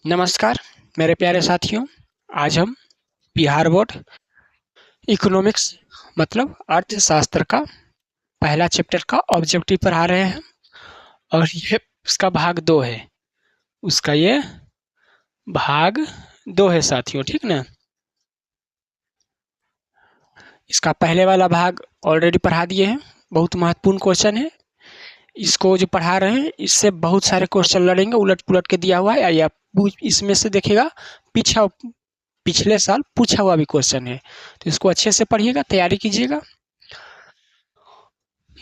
नमस्कार मेरे प्यारे साथियों। आज हम बिहार बोर्ड इकोनॉमिक्स मतलब अर्थशास्त्र का पहला चैप्टर का ऑब्जेक्टिव पढ़ा रहे हैं और ये उसका भाग 2 है। उसका ये भाग 2 है साथियों, ठीक ना। इसका पहले वाला भाग ऑलरेडी पढ़ा दिए हैं। बहुत महत्वपूर्ण क्वेश्चन है। इसको जो पढ़ा रहे हैं इससे बहुत सारे क्वेश्चन लड़ेंगे, उलट पुलट के दिया हुआ है या इसमें से देखिएगा पिछले साल पूछा हुआ भी क्वेश्चन है। तो इसको अच्छे से पढ़िएगा, तैयारी कीजिएगा।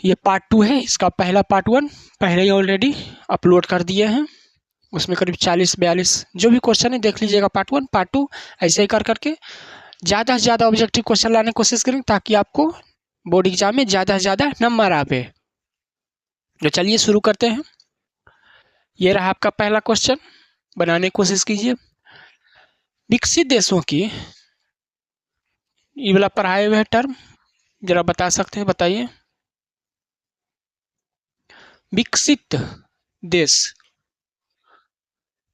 ये पार्ट 2 है। इसका पहला पार्ट 1 पहले ही ऑलरेडी अपलोड कर दिए हैं। उसमें करीब 40-42 जो भी क्वेश्चन है देख लीजिएगा। पार्ट 1 पार्ट 2 ऐसे ही कर करके ज़्यादा से ज़्यादा ऑब्जेक्टिव क्वेश्चन लाने की कोशिश करेंगे ताकि आपको बोर्ड एग्जाम में ज़्यादा से ज़्यादा नंबर आ पे। तो चलिए शुरू करते हैं। ये रहा आपका पहला क्वेश्चन, बनाने की कोशिश कीजिए। विकसित देशों की ये वाला पढ़ाए हुए टर्म जरा बता सकते हैं, बताइए। विकसित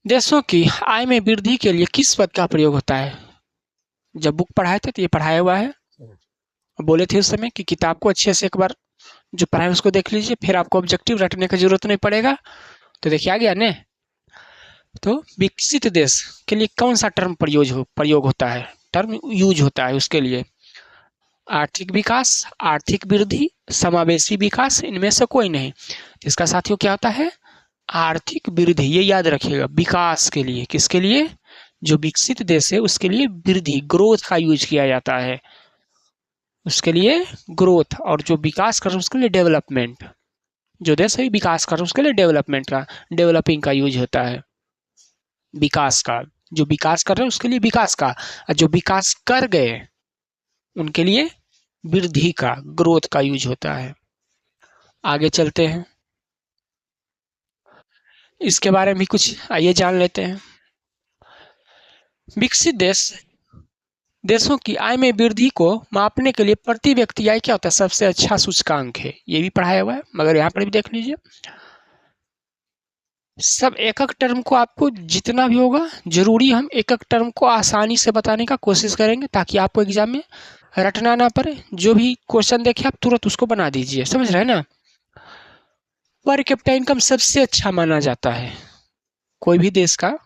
देशों की आय में वृद्धि के लिए किस पद का प्रयोग होता है? जब बुक पढ़ाए थे तो ये पढ़ाया हुआ है। बोले थे उस समय कि किताब को अच्छे से एक बार जो पढ़ाए उसको देख लीजिए, फिर आपको ऑब्जेक्टिव रटने की जरूरत नहीं पड़ेगा। तो देखिए आ गया ने। तो विकसित देश के लिए कौन सा टर्म प्रयोग होता है, टर्म यूज होता है उसके लिए? आर्थिक विकास, आर्थिक वृद्धि, समावेशी विकास, इनमें से कोई नहीं। इसका साथियों क्या होता है? आर्थिक वृद्धि। ये याद रखिएगा। विकास के लिए, किसके लिए? जो विकसित देश है उसके लिए वृद्धि, ग्रोथ का यूज किया जाता है। उसके लिए ग्रोथ, और जो विकास कर रहे हैं उसके लिए डेवलपमेंट। जो देश है विकास कर रहे हैं उसके लिए डेवलपमेंट का, डेवलपिंग का यूज होता है। विकास का, जो विकास कर रहे हैं उसके लिए विकास का, और जो विकास कर गए उनके लिए वृद्धि का, ग्रोथ का यूज होता है। आगे चलते हैं, इसके बारे में कुछ आइए जान लेते हैं। विकसित देशों की आय में वृद्धि को मापने के लिए प्रति व्यक्ति आय क्या होता है? सबसे अच्छा सूचकांक है। ये भी पढ़ाया हुआ है, मगर यहाँ पर भी देख लीजिए। सब एक एक टर्म को आपको जितना भी होगा जरूरी हम एक एक टर्म को आसानी से बताने का कोशिश करेंगे ताकि आपको एग्जाम में रटना ना पड़े। जो भी क्वेश्चन देखे आप तुरंत उसको बना दीजिए, समझ रहे हैं ना। पर कैपिटा इनकम सबसे अच्छा माना जाता है कोई भी देश का।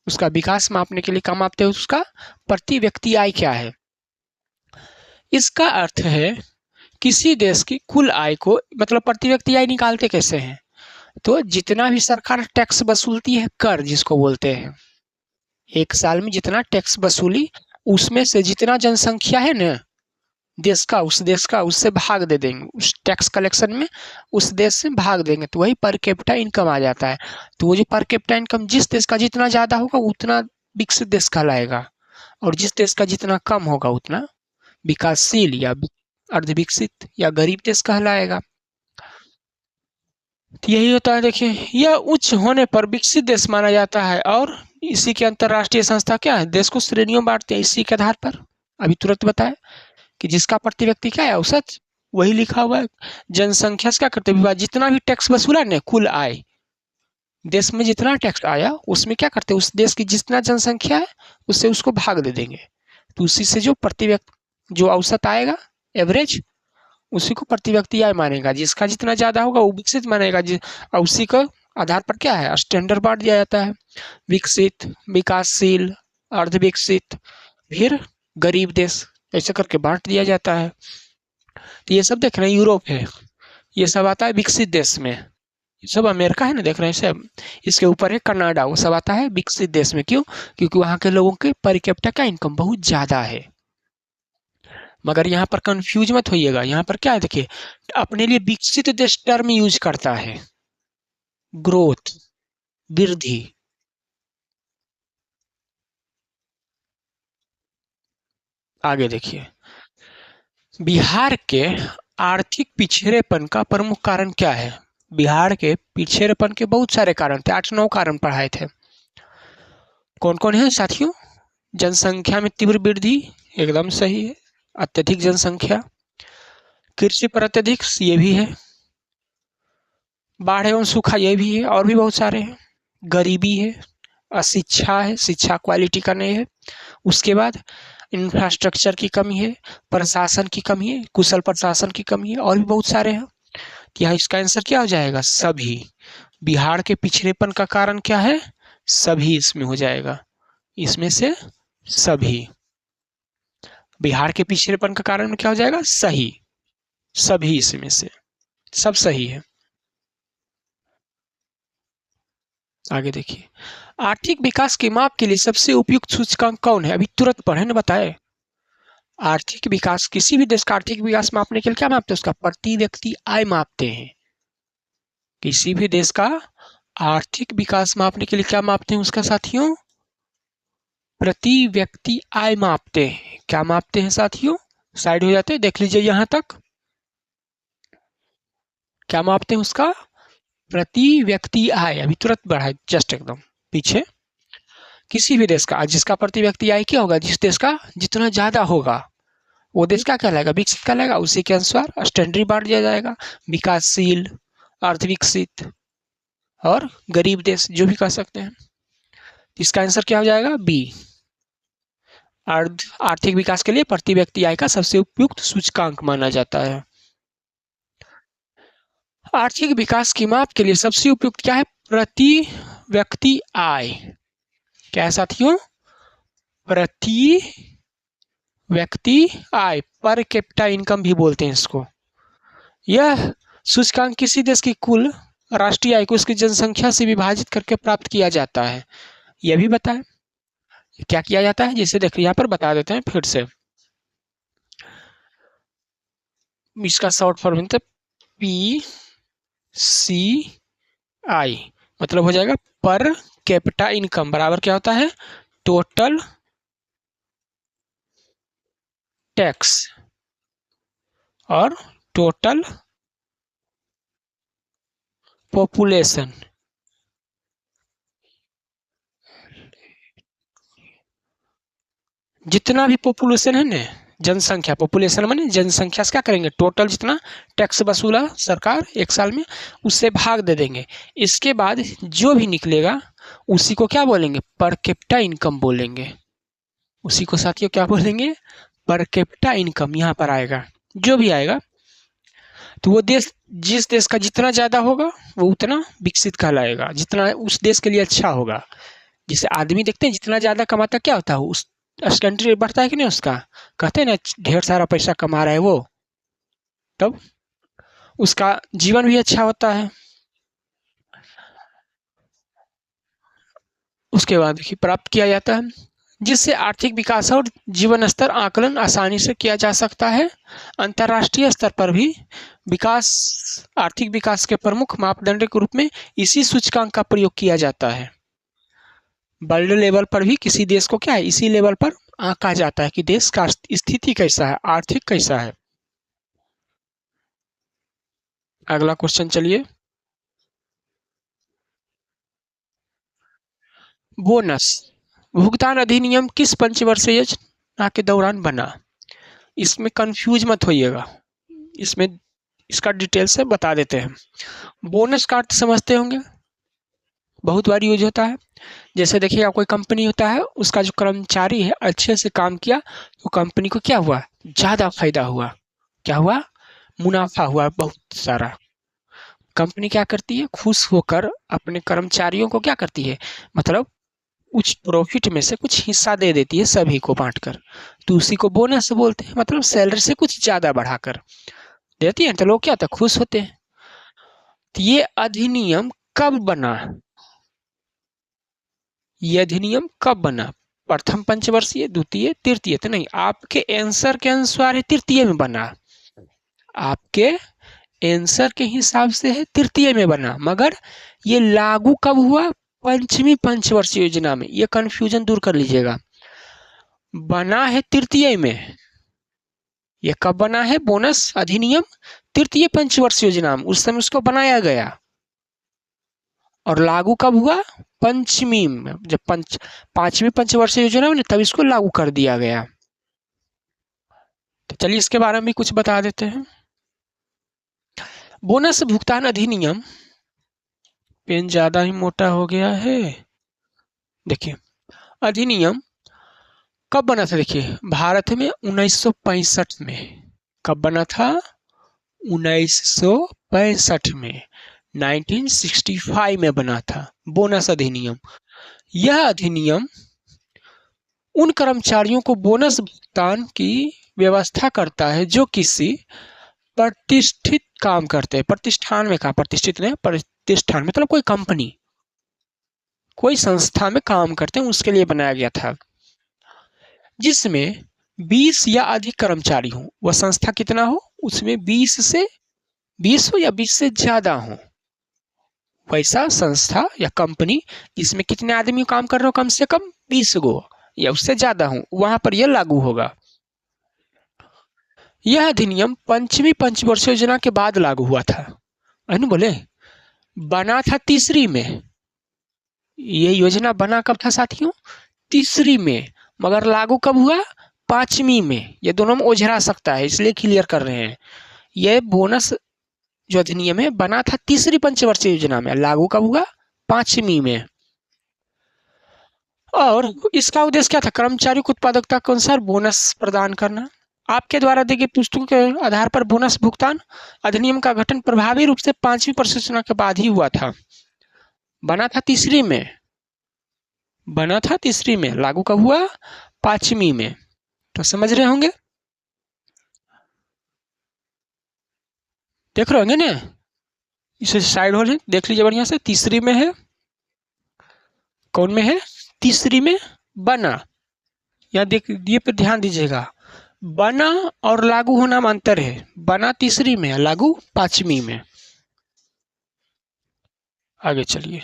उसका विकास मापने के लिए क्या मापते हैं? उसका प्रति व्यक्ति आय क्या है। इसका अर्थ है किसी देश की कुल आय को, मतलब प्रति व्यक्ति आय निकालते कैसे हैं? तो जितना भी सरकार टैक्स वसूलती है, कर जिसको बोलते हैं, एक साल में जितना टैक्स वसूली उसमें से जितना जनसंख्या है ना देश का, उस देश का उससे भाग दे देंगे। उस टैक्स कलेक्शन में उस देश से भाग देंगे तो वही पर कैपिटा इनकम आ जाता है। तो वो जो पर कैपिटा इनकम जिस देश का जितना ज़्यादा होगा उतना विकसित देश कहलाएगा, और जिस देश का जितना कम होगा उतना विकासशील या अर्धविकसित या गरीब देश कहलाएगा। तो यही होता है। देखिए, यह उच्च होने पर विकसित देश माना जाता है, और इसी के अंतरराष्ट्रीय संस्था क्या है? देश को श्रेणियों में बांटते हैं इसी के आधार पर। अभी तुरंत बताया कि जिसका प्रति व्यक्ति क्या है औसत, वही लिखा हुआ है। जनसंख्या से क्या करते हैं? जितना भी टैक्स वसूला ने, कुल आय, देश में जितना टैक्स आया उसमें क्या करते हैं? उस देश की जितना जनसंख्या है उससे उसको भाग दे देंगे। तो उसी से जो प्रति व्यक्ति जो औसत आएगा, एवरेज, उसी को प्रति व्यक्ति आय मानेगा। जिसका जितना ज्यादा होगा वो विकसित मानेगा। और उसी का आधार पर क्या है? स्टैंडर्ड बांट दिया जाता है। विकसित, विकासशील, अर्धविकसित, फिर गरीब देश, ऐसे करके बांट दिया जाता है। तो ये सब देख रहे हैं, यूरोप है, ये सब आता है विकसित देश में। ये सब अमेरिका है ना, देख रहे हैं सब। इसके ऊपर है कनाडा, वो सब आता है विकसित देश में। क्यों? क्योंकि वहाँ के लोगों के पर कैपिटा का इनकम बहुत ज्यादा है। मगर यहाँ पर कंफ्यूज मत होइएगा। यहाँ पर क्या है देखिए, अपने लिए विकसित देश टर्म यूज करता है, ग्रोथ, वृद्धि। आगे देखिए, बिहार के आर्थिक पिछड़ेपन का प्रमुख कारण क्या है? बिहार के पिछड़ेपन के बहुत सारे कारण थे, 8-9 कारण पढ़ाए थे। कौन कौन है साथियों? जनसंख्या में तीव्र वृद्धि, एकदम सही है। अत्यधिक जनसंख्या, कृषि पर अत्यधिक, ये भी है। बाढ़ एवं सूखा, ये भी है। और भी बहुत सारे हैं। गरीबी है, अशिक्षा है, शिक्षा क्वालिटी का नहीं है। उसके बाद इंफ्रास्ट्रक्चर की कमी है, प्रशासन की कमी है, कुशल प्रशासन की कमी है, और भी बहुत सारे हैं। तो यहाँ इसका आंसर क्या हो जाएगा? सभी। बिहार के पिछड़ेपन का कारण क्या है? सभी इसमें हो जाएगा, इसमें से सभी। बिहार के पिछड़ेपन का कारण क्या हो जाएगा? सही, सभी इसमें से, सब सही है। आगे देखिए, आर्थिक विकास के माप के लिए सबसे उपयुक्त सूचकांक कौन है? अभी तुरंत पढ़े न बताए। आर्थिक विकास, किसी भी देश का आर्थिक विकास मापने के लिए क्या मापते हैं? उसका प्रति व्यक्ति आय मापते हैं। किसी भी देश का आर्थिक विकास मापने के लिए क्या मापते हैं उसका साथियों? प्रति व्यक्ति आय मापते हैं। क्या मापते हैं साथियों? साइड हो जाते हैं, देख लीजिए यहां तक। क्या मापते हैं उसका? प्रति व्यक्ति आय। अभी तुरंत बढ़ाए, जस्ट एकदम पीछे। किसी भी देश का, जिसका प्रति व्यक्ति आय क्या होगा? जिस देश का जितना ज्यादा होगा वो देश का कहलाएगा? विकसित कहलाएगा। उसी के अनुसार स्टैंडर्ड बांट दिया जाएगा, विकासशील, अर्धविकसित और गरीब देश, जो भी कह सकते हैं। इसका आंसर क्या हो जाएगा? बी। आर्थिक विकास के लिए प्रति व्यक्ति आय का सबसे उपयुक्त सूचकांक माना जाता है। आर्थिक विकास की माप के लिए सबसे उपयुक्त क्या है? प्रति व्यक्ति आय। क्या है साथियों? प्रति व्यक्ति आय, पर कैपिटा इनकम भी बोलते हैं इसको। यह सूचकांक किसी देश की कुल राष्ट्रीय आय को उसकी जनसंख्या से विभाजित करके प्राप्त किया जाता है। यह भी बताएं क्या किया जाता है। जैसे देखिए यहाँ पर बता देते हैं फिर से, इसका शॉर्ट फॉर्म है पी सी आई, मतलब हो जाएगा पर कैपिटा इनकम बराबर क्या होता है? टोटल टैक्स और टोटल पॉपुलेशन। जितना भी पॉपुलेशन है ना, जनसंख्या, पॉपुलेशन माने जनसंख्या से क्या करेंगे? टोटल जितना टैक्स वसूला सरकार एक साल में, उससे भाग दे देंगे। इसके बाद जो भी निकलेगा उसी को क्या बोलेंगे? पर कैपिटा इनकम बोलेंगे। उसी को साथियों क्या बोलेंगे? Per capita income. यहाँ पर आएगा जो भी आएगा, तो वो देश, जिस देश का जितना ज्यादा होगा वो उतना विकसित कहलाएगा, जितना उस देश के लिए अच्छा होगा। जैसे आदमी देखते हैं जितना ज्यादा कमाता क्या होता है? उस कंट्री बढ़ता है कि नहीं उसका? कहते हैं ना ढेर सारा पैसा कमा रहा है वो, तब उसका जीवन भी अच्छा होता है। उसके बाद देखिए प्राप्त किया जाता है, जिससे आर्थिक विकास और जीवन स्तर आकलन आसानी से किया जा सकता है। अंतर्राष्ट्रीय स्तर पर भी विकास, आर्थिक विकास के प्रमुख मापदंड के रूप में इसी सूचकांक का प्रयोग किया जाता है। वर्ल्ड लेवल पर भी किसी देश को क्या है? इसी लेवल पर आंका जाता है कि देश का स्थिति कैसा है, आर्थिक कैसा है। अगला क्वेश्चन चलिए, बोनस भुगतान अधिनियम किस पंचवर्षीय योजना के दौरान बना? इसमें कंफ्यूज मत होइएगा, इसमें इसका डिटेल से बता देते हैं। बोनस का अर्थ समझते होंगे, बहुत बार यूज होता है। जैसे देखिएगा कोई कंपनी होता है, उसका जो कर्मचारी है अच्छे से काम किया तो कंपनी को क्या हुआ? ज़्यादा फायदा हुआ। क्या हुआ? मुनाफा हुआ बहुत सारा। कंपनी क्या करती है? खुश होकर अपने कर्मचारियों को क्या करती है? मतलब कुछ प्रॉफिट में से कुछ हिस्सा दे देती है सभी को बांटकर, तो उसी को बोनस बोलते हैं। मतलब सैलरी से कुछ ज़्यादा बढ़ाकर देती है तो लोग क्या होता है? खुश होते हैं। तो ये अधिनियम कब बना? ये अधिनियम कब बना? प्रथम पंचवर्षीय, द्वितीय, तृतीय? तो नहीं, आपके आंसर के अनुसार है तृतीय में बना। आपके आंसर के हिसाब से है तृतीय में बना, मगर ये लागू कब हुआ? पंचमी पंचवर्षीय योजना में। ये कंफ्यूजन दूर कर लीजिएगा। बना है तृतीय में। ये कब बना है बोनस अधिनियम? तृतीय पंचवर्षीय योजना में, उस समय उसको बनाया गया। और लागू कब हुआ? पंचमी में, जब पांचवी पंचवर्षीय योजना में तब इसको लागू कर दिया गया। तो चलिए इसके बारे में भी कुछ बता देते हैं। बोनस भुगतान अधिनियम, पेन ज्यादा ही मोटा हो गया है। देखिए अधिनियम कब बना था, देखिए भारत में 1965 में। कब बना था? 1965 में, 1965 में बना था बोनस अधिनियम। यह अधिनियम उन कर्मचारियों को बोनस भुगतान की व्यवस्था करता है जो किसी प्रतिष्ठित काम करते हैं, प्रतिष्ठान में काम, प्रतिष्ठित नहीं, प्रतिष्ठान मतलब कोई कंपनी, कोई संस्था में काम करते हैं, उसके लिए बनाया गया था, जिसमें 20 या अधिक कर्मचारी हो। वह संस्था कितना हो, उसमें 20 हो या 20 से ज्यादा हो, वैसा संस्था या कंपनी जिसमें कितने आदमी काम कर रहे हो, कम से कम 20 गो या उससे ज्यादा हो, वहां पर यह लागू होगा। यह अधिनियम पंचमी पंचवर्ष योजना के बाद लागू हुआ था। अनु बोले बना था तीसरी में, ये योजना बना कब था साथियों? तीसरी में, मगर लागू कब हुआ? पांचवी में। ये दोनों में ओझरा सकता है, इसलिए क्लियर कर रहे हैं। ये बोनस जो अधिनियम है बना था तीसरी पंचवर्षीय योजना में, लागू कब हुआ? पांचवी में। और इसका उद्देश्य क्या था? कर्मचारी को उत्पादकता के अनुसार बोनस प्रदान करना। आपके द्वारा दी गई पुस्तकों के आधार पर बोनस भुगतान अधिनियम का गठन प्रभावी रूप से पांचवी परियोजना के बाद ही हुआ था। बना था तीसरी में, बना था तीसरी में, लागू कब हुआ? पांचवी में। तो समझ रहे होंगे, देख रहे होंगे ना, इसे साइड हो देख लीजिए बढ़िया से। तीसरी में है, कौन में है? तीसरी में बना। यहाँ देख ये पर ध्यान दीजिएगा, बना और लागू होना में अंतर है। बना तीसरी में, लागू पांचवी में। आगे चलिए,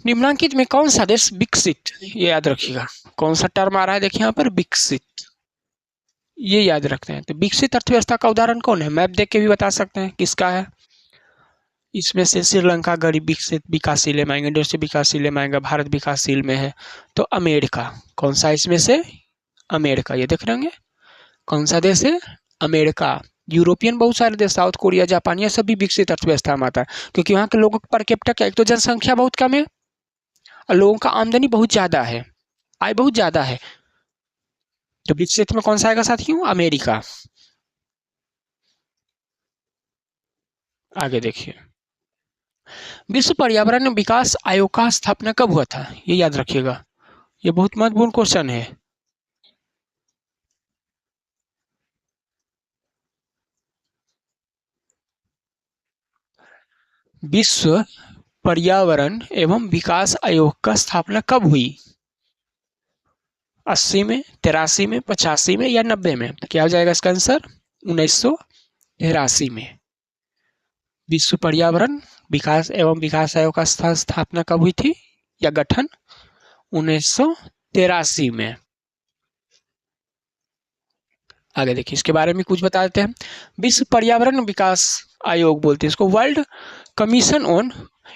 निम्नलिखित में कौन सा देश विकसित, ये याद रखिएगा, कौन सा टर्म आ रहा है देखिए यहाँ पर, विकसित, ये याद रखते हैं। तो विकसित अर्थव्यवस्था का उदाहरण कौन है? मैप देख के भी बता सकते हैं किसका है। इसमें से श्रीलंका गरीब विकसित विकासशील में आएंगे, इंडोनेशिया विकासशील में आएगा, भारत विकासशील में है। तो अमेरिका कौन सा इसमें से? अमेरिका, ये देख रहे होंगे कौन सा देश है? अमेरिका। यूरोपियन बहुत सारे देश, साउथ कोरिया, जापान, ये सब भी विकसित अर्थव्यवस्था में आता है, क्योंकि वहाँ के लोगों पर कैपिटा क्या, एक तो जनसंख्या बहुत कम है और लोगों का आमदनी बहुत ज्यादा है, आय बहुत ज्यादा है। तो विकसित में कौन सा आएगा साथियों? अमेरिका। आगे देखिए, विश्व पर्यावरण विकास आयोग का स्थापना कब हुआ था? ये याद रखिएगा, ये बहुत महत्वपूर्ण क्वेश्चन है। विश्व पर्यावरण एवं विकास आयोग का स्थापना कब हुई? 80 में, 83 में, 85 में या 90 में? तो क्या हो जाएगा इसका आंसर? 1983 में। विश्व पर्यावरण विकास एवं विकास आयोग का स्थापना कब हुई थी या गठन? 1983 में। आगे देखिए, इसके बारे में कुछ बता देते हैं। विश्व पर्यावरण विकास आयोग बोलते हैं इसको, world commission on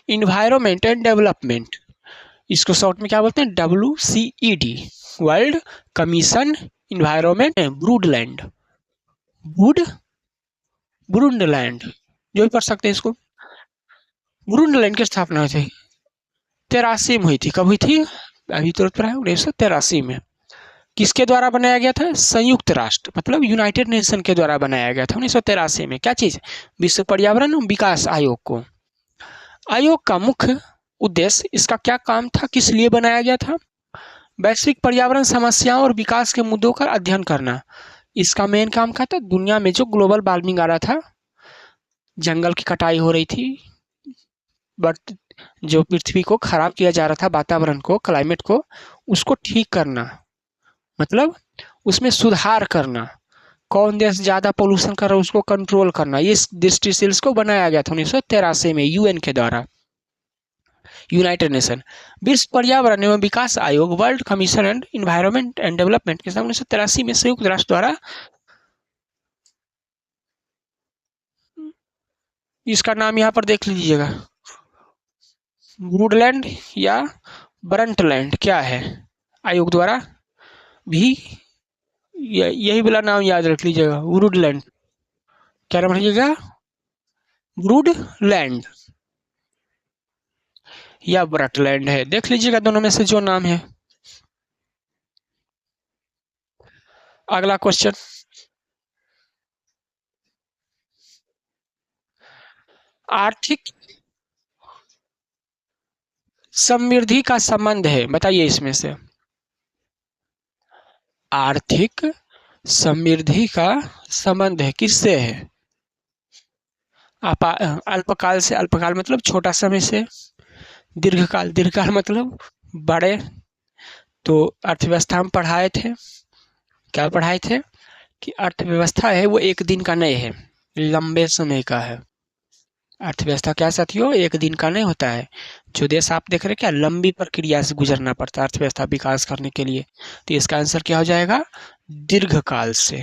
environment and development. इसको शॉर्ट में क्या बोलते हैं? WCED, वर्ल्ड कमीशन इन्वायरमेंट ब्रूडलैंड, ब्रूडलैंड जो भी पढ़ सकते हैं इसको। ब्रूडलैंड की स्थापना हुई थी 83 में हुई थी। कब हुई थी? अभी तुरंत पर है, 1983 में। किसके द्वारा बनाया गया था? संयुक्त राष्ट्र मतलब यूनाइटेड नेशन के द्वारा बनाया गया था 1983 में। क्या चीज? विश्व पर्यावरण विकास आयोग को। आयोग का मुख्य उद्देश्य, इसका क्या काम था, किस लिए बनाया गया था? वैश्विक पर्यावरण समस्याओं और विकास के मुद्दों का अध्ययन करना। इसका मेन काम क्या था? दुनिया में जो ग्लोबल वार्मिंग आ रहा था, जंगल की कटाई हो रही थी, बट जो पृथ्वी को खराब किया जा रहा था, वातावरण को, क्लाइमेट को, उसको ठीक करना, मतलब उसमें सुधार करना। कौन देश ज्यादा पोल्यूशन कर रहा है उसको कंट्रोल करना, ये दृष्टि से इसको बनाया गया था 1983 में यूएन के द्वारा, यूनाइटेड नेशन। विश्व पर्यावरण एवं विकास आयोग, world commission and environment and development के साथ 1983 में संयुक्त राष्ट्र द्वारा, इसका नाम यहाँ पर देख लीजिएगा, वुडलैंड या ब्रंटलैंड क्या है, आयोग द्वारा भी यही वाला नाम याद रख लीजिएगा, वुडलैंड। क्या नाम रखिएगा? ब्रूडलैंड या ब्रटलैंड है, देख लीजिएगा दोनों में से जो नाम है। अगला क्वेश्चन, आर्थिक समृद्धि का संबंध है, बताइए इसमें से। आर्थिक समृद्धि का संबंध है किससे है? अल्पकाल से, अल्पकाल मतलब छोटा समय से, दीर्घकाल, दीर्घकाल मतलब बड़े। तो अर्थव्यवस्था हम पढ़ाए थे, क्या पढ़ाए थे कि अर्थव्यवस्था है वो एक दिन का नहीं है, लंबे समय का है। अर्थव्यवस्था क्या साथियों, एक दिन का नहीं होता है। जो देश आप देख रहे हैं क्या, लंबी प्रक्रिया से गुजरना पड़ता है अर्थव्यवस्था विकास करने के लिए। तो इसका आंसर क्या हो जाएगा, दीर्घकाल से।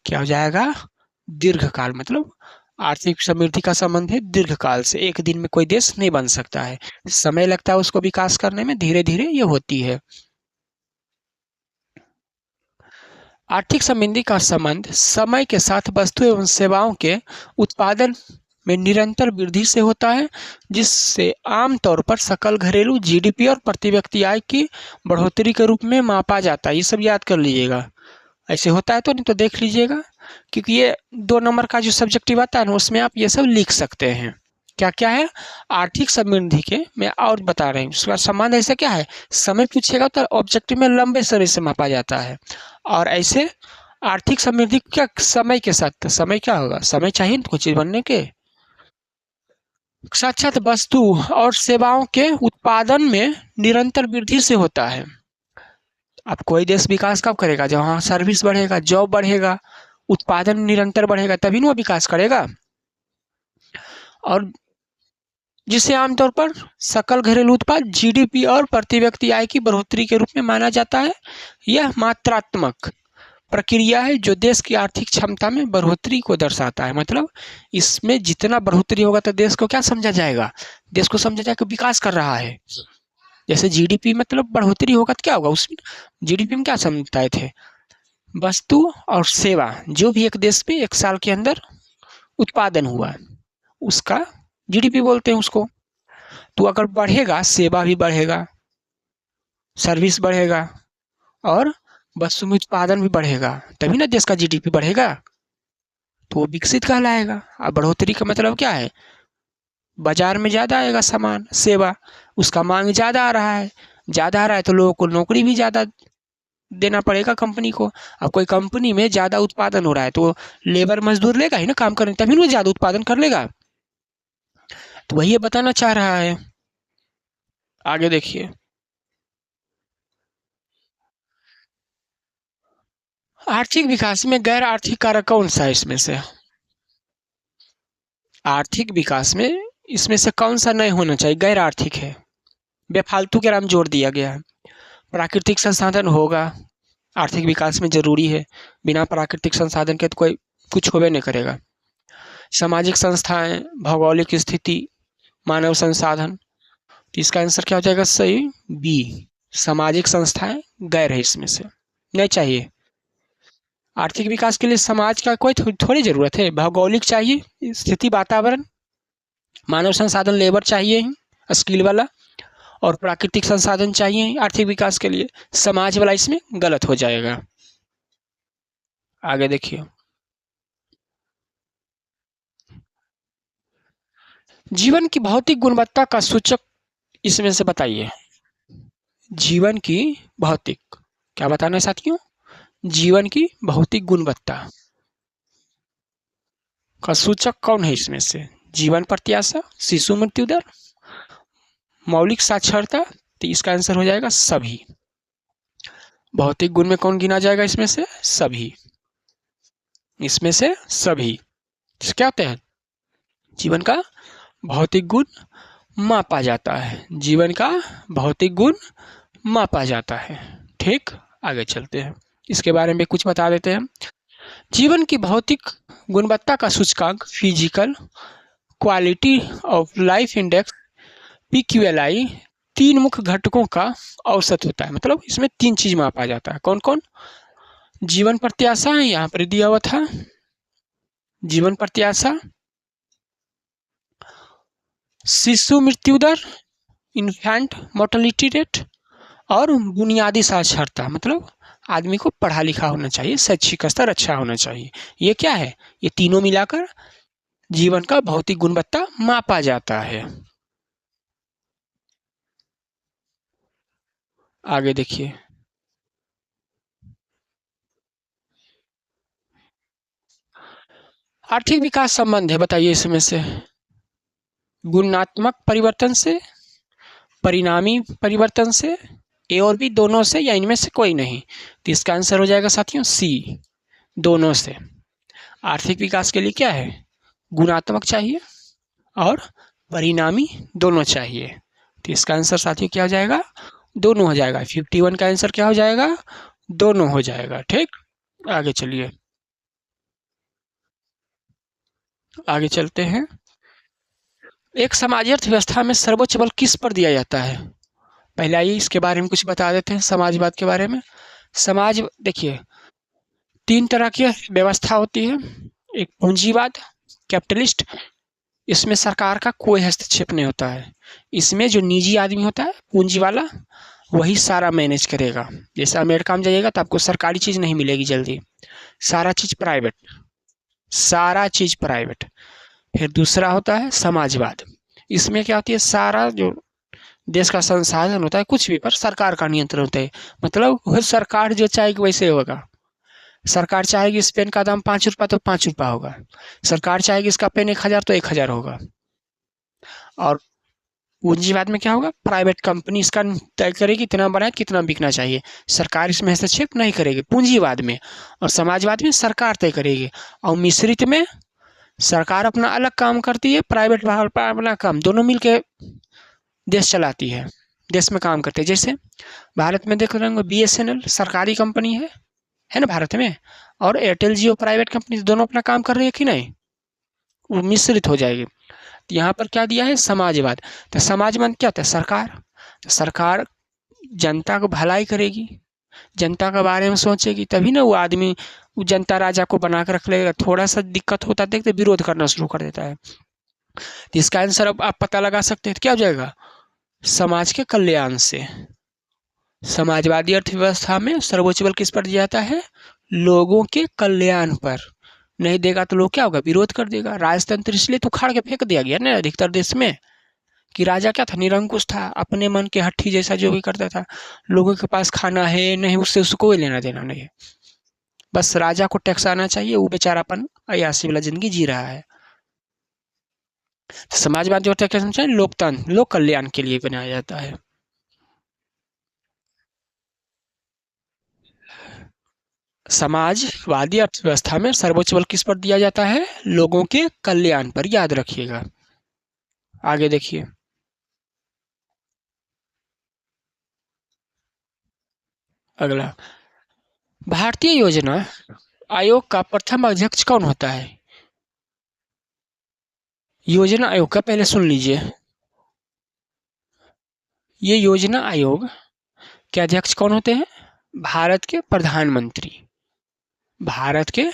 क्या हो जाएगा, दीर्घकाल मतलब आर्थिक समृद्धि का संबंध है दीर्घकाल से। एक दिन में कोई देश नहीं बन सकता है, समय लगता है उसको विकास करने में, धीरे धीरे ये होती है। आर्थिक समृद्धि का संबंध समय के साथ वस्तु एवं सेवाओं के उत्पादन में निरंतर वृद्धि से होता है, जिससे आमतौर पर सकल घरेलू जीडीपी और प्रति व्यक्ति आय की बढ़ोतरी के रूप में मापा जाता है। ये सब याद कर लीजिएगा, ऐसे होता है तो, नहीं तो देख लीजिएगा, क्योंकि ये 2 नंबर का जो सब्जेक्टिव आता है ना उसमें आप ये सब लिख सकते हैं। क्या क्या है, आर्थिक समृद्धि के मैं और बता रही हूँ, उसका संबंध ऐसा क्या है, समय पूछेगा तो ऑब्जेक्टिव में लंबे समय से मापा जाता है, और ऐसे आर्थिक समृद्धि क्या समय के साथ, समय क्या होगा, समय चाहिए ना कुछ चीज बनने के, साथ साथ वस्तु और सेवाओं के उत्पादन में निरंतर वृद्धि से होता है। अब कोई देश विकास कब करेगा, जब वहाँ सर्विस बढ़ेगा, जॉब बढ़ेगा, उत्पादन निरंतर बढ़ेगा, तभी ना वो विकास करेगा। और जिसे आमतौर पर सकल घरेलू उत्पाद जीडीपी और प्रति व्यक्ति आय की बढ़ोतरी के रूप में माना जाता है। यह मात्रात्मक प्रक्रिया है जो देश की आर्थिक क्षमता में बढ़ोतरी को दर्शाता है। मतलब इसमें जितना बढ़ोतरी होगा तो देश को क्या समझा जाएगा, देश को समझा जाएगा विकास कर रहा है। जैसे जीडीपी मतलब बढ़ोतरी होगा तो क्या होगा, उसमें जीडीपी में क्या समझाए थे, वस्तु और सेवा जो भी एक देश में एक साल के अंदर उत्पादन हुआ उसका जीडीपी बोलते हैं उसको। तो अगर बढ़ेगा, सेवा भी बढ़ेगा, सर्विस बढ़ेगा और वस्तु में उत्पादन भी बढ़ेगा, तभी ना देश का जीडीपी बढ़ेगा, तो वो विकसित कहलाएगा। अब बढ़ोतरी का मतलब क्या है, बाजार में ज़्यादा आएगा सामान सेवा, उसका मांग ज़्यादा आ रहा है, ज़्यादा आ रहा है तो लोगों को नौकरी भी ज़्यादा देना पड़ेगा कंपनी को। अब कोई कंपनी में ज़्यादा उत्पादन हो रहा है तो लेबर मजदूर लेगा ही ना काम करने, तभी वो ज़्यादा उत्पादन कर लेगा। तो वही ये बताना चाह रहा है। आगे देखिए, आर्थिक विकास में गैर आर्थिक कारक कौन सा है इसमें से, आर्थिक विकास में इसमें से कौन सा नहीं होना चाहिए, गैर आर्थिक है, बेफालतू के नाम जोड़ दिया गया है। प्राकृतिक संसाधन होगा, आर्थिक विकास में जरूरी है, बिना प्राकृतिक संसाधन के तो कोई कुछ होबे नहीं करेगा। सामाजिक संस्थाएं, भौगोलिक स्थिति, मानव संसाधन, तो इसका आंसर क्या हो जाएगा सही, बी, सामाजिक संस्थाएं गैर है इसमें से, नहीं चाहिए। आर्थिक विकास के लिए समाज का कोई थोड़ी जरूरत है, भौगोलिक चाहिए स्थिति वातावरण, मानव संसाधन लेबर चाहिए ही स्किल वाला, और प्राकृतिक संसाधन चाहिए आर्थिक विकास के लिए, समाज वाला इसमें गलत हो जाएगा। आगे देखिए, जीवन की भौतिक गुणवत्ता का सूचक इसमें से बताइए। जीवन की भौतिक, क्या बताना है साथियों, जीवन की भौतिक गुणवत्ता का सूचक कौन है इसमें से, जीवन प्रत्याशा, शिशु मृत्यु दर, मौलिक साक्षरता, तो इसका आंसर हो जाएगा सभी। भौतिक गुण में कौन गिना जाएगा इसमें से, सभी, इसमें से सभी। क्या होते हैं, जीवन का भौतिक गुण मापा जाता है, जीवन का भौतिक गुण मापा जाता है। ठीक, आगे चलते हैं, इसके बारे में कुछ बता देते हैं। जीवन की भौतिक गुणवत्ता का सूचकांक physical quality of life index PQLI 3 मुख्य घटकों का औसत होता है। मतलब इसमें 3 चीज मापा जाता है, कौन कौन, जीवन प्रत्याशा है यहाँ पर दिया हुआ था, जीवन प्रत्याशा, शिशु मृत्यु दर, इन्फेंट मोर्टेलिटी रेट, और बुनियादी साक्षरता, मतलब आदमी को पढ़ा लिखा होना चाहिए, शैक्षिक स्तर अच्छा होना चाहिए। ये क्या है? ये तीनों मिलाकर जीवन का भौतिक गुणवत्ता मापा जाता है। आगे देखिए, आर्थिक विकास संबंध है, बताइए इसमें से गुणात्मक परिवर्तन से, परिणामी परिवर्तन से, ए और बी दोनों से, या इनमें से कोई नहीं? तो इसका आंसर हो जाएगा साथियों सी, दोनों से। आर्थिक विकास के लिए क्या है? गुणात्मक चाहिए और परिणामी दोनों चाहिए। तो इसका आंसर साथियों क्या हो जाएगा? दोनों हो जाएगा। 51 का आंसर क्या हो जाएगा? दोनों हो जाएगा। ठीक, आगे चलिए, आगे चलते हैं। एक समाज अर्थव्यवस्था में सर्वोच्च बल किस पर दिया जाता है? पहले आइए इसके बारे में कुछ बता देते हैं, समाजवाद के बारे में। समाज, देखिए, तीन तरह की व्यवस्था होती है। एक पूंजीवाद, कैपिटलिस्ट, इसमें सरकार का कोई हस्तक्षेप नहीं होता है। इसमें जो निजी आदमी होता है पूंजी वाला, वही सारा मैनेज करेगा। जैसे अमेरिका में जाइएगा तो आपको सरकारी चीज़ नहीं मिलेगी जल्दी, सारा चीज़ प्राइवेट, सारा चीज़ प्राइवेट। फिर दूसरा होता है समाजवाद। इसमें क्या होती है, सारा जो देश का संसाधन होता है कुछ भी पर सरकार का नियंत्रण होता है। मतलब वह सरकार जो चाहेगी वैसे होगा। सरकार चाहेगी इस पेन का दाम 5 रुपये तो 5 रुपये होगा, सरकार चाहेगी इसका पेन 1000 तो 1000 होगा। और पूंजीवाद में क्या होगा, प्राइवेट कंपनी इसका तय करेगी कितना बनाए, कितना बिकना चाहिए, सरकार इसमें हस्तक्षेप नहीं करेगी पूंजीवाद में। और समाजवाद में सरकार तय करेगी। और मिश्रित में सरकार अपना अलग काम करती है, प्राइवेट अपना काम, दोनों मिलके देश चलाती है, देश में काम करते हैं। जैसे भारत में देख रहे होंगे BSNL सरकारी कंपनी है ना भारत में, और एयरटेल जियो प्राइवेट कंपनी, दोनों अपना काम कर रही है कि नहीं? वो मिश्रित हो जाएगी। तो यहाँ पर क्या दिया है, समाजवाद। तो समाजवाद क्या होता है, सरकार। तो सरकार जनता को भलाई करेगी, जनता के बारे में सोचेगी, तभी ना वो आदमी वो जनता राजा को बना कर रख लेगा। थोड़ा सा दिक्कत होता देखते विरोध करना शुरू कर देता है। तो इसका आंसर अब आप पता लगा सकते हैं, तो क्या हो जाएगा, समाज के कल्याण से। समाजवादी अर्थव्यवस्था में सर्वोच्च बल किस पर दिया जाता है? लोगों के कल्याण पर। नहीं देगा तो लोग क्या होगा, विरोध कर देगा। राजतंत्र इसलिए तो उखाड़ के फेंक दिया गया ना अधिकतर देश में, कि राजा क्या था, निरंकुश था, अपने मन के हट्ठी जैसा जो भी करता था। लोगों के पास खाना है नहीं, उससे उसको कोई लेना देना नहीं है, बस राजा को टैक्स आना चाहिए, वो बेचारापन अयासी वाला जिंदगी जी रहा है। तो समाजवाद जो होता है क्या समझे, लोकतंत्र, लोक कल्याण के लिए बनाया जाता है। समाजवादी अर्थव्यवस्था में सर्वोच्च बल किस पर दिया जाता है? लोगों के कल्याण पर, याद रखिएगा। आगे देखिए, अगला, भारतीय योजना आयोग का प्रथम अध्यक्ष कौन होता है? योजना आयोग का, पहले सुन लीजिए, ये योजना आयोग के अध्यक्ष कौन होते हैं? भारत के प्रधानमंत्री। भारत के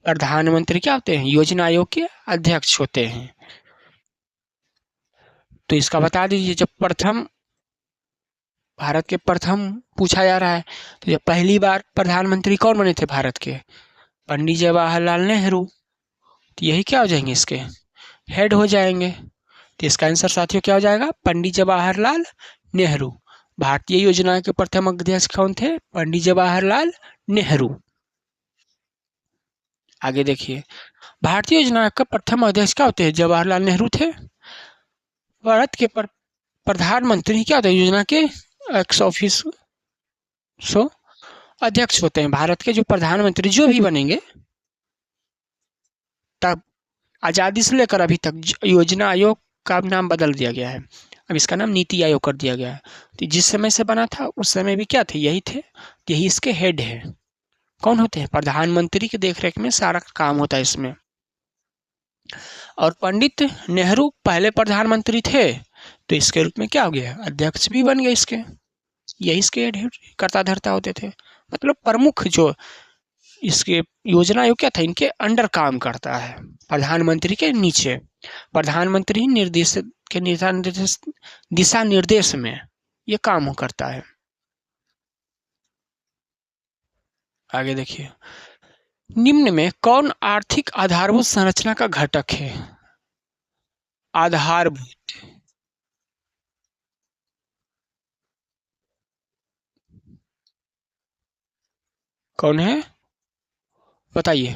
प्रधानमंत्री क्या होते हैं, योजना आयोग के अध्यक्ष होते हैं। तो इसका बता दीजिए, जब प्रथम, भारत के प्रथम पूछा जा रहा है, तो जब पहली बार प्रधानमंत्री कौन बने थे भारत के? पंडित जवाहरलाल नेहरू। तो यही क्या हो जाएंगे, इसके हेड हो जाएंगे। तो इसका आंसर साथियों क्या हो जाएगा, पंडित जवाहरलाल नेहरू। भारतीय योजना के प्रथम अध्यक्ष कौन थे? पंडित जवाहरलाल नेहरू। आगे देखिए, भारतीय योजना का प्रथम अध्यक्ष क्या होते हैं? जवाहरलाल नेहरू थे। भारत के प्रधानमंत्री क्या होते हैं? योजना के एक्स ऑफिसो अध्यक्ष होते हैं। भारत के जो प्रधानमंत्री जो भी बनेंगे, तब आज़ादी से लेकर अभी तक योजना आयोग का नाम बदल दिया गया है, अब इसका नाम नीति आयोग कर दिया गया है। तो जिस समय से बना था उस समय भी क्या थे, यही थे, यही इसके हेड है। कौन होते हैं? प्रधानमंत्री की देखरेख में सारा काम होता है इसमें। और पंडित नेहरू पहले प्रधानमंत्री थे, तो इसके रूप में क्या हो गया, अध्यक्ष भी बन गए इसके, यही इसके हेड करता धरता होते थे। मतलब प्रमुख जो इसके योजना आयोग क्या था, इनके अंडर काम करता है, प्रधानमंत्री के नीचे। प्रधानमंत्री निर्देश के दिशा निर्देश में ये काम करता है। आगे देखिए, निम्न में कौन आर्थिक आधारभूत संरचना का घटक है? आधारभूत, कौन है बताइए?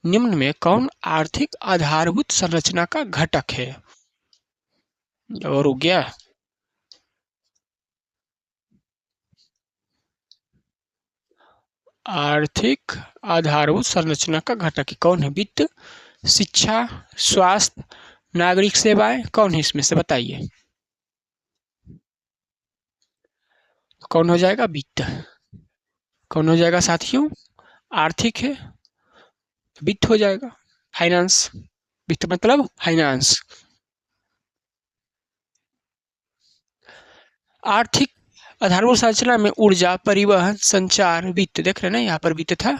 निम्न में कौन आर्थिक आधारभूत संरचना का घटक है? और हो गया। आर्थिक आधारभूत संरचना का घटक कौन है? वित्त, शिक्षा, स्वास्थ्य, नागरिक सेवाएं, कौन है इसमें से बताइए? कौन हो जाएगा? वित्त। कौन हो जाएगा साथियों? आर्थिक है, वित्त हो जाएगा, फाइनेंस। वित्त मतलब फाइनेंस। आर्थिक आधारभूत संरचना में ऊर्जा, परिवहन, संचार, वित्त, देख रहे हैं ना, यहाँ पर वित्त था,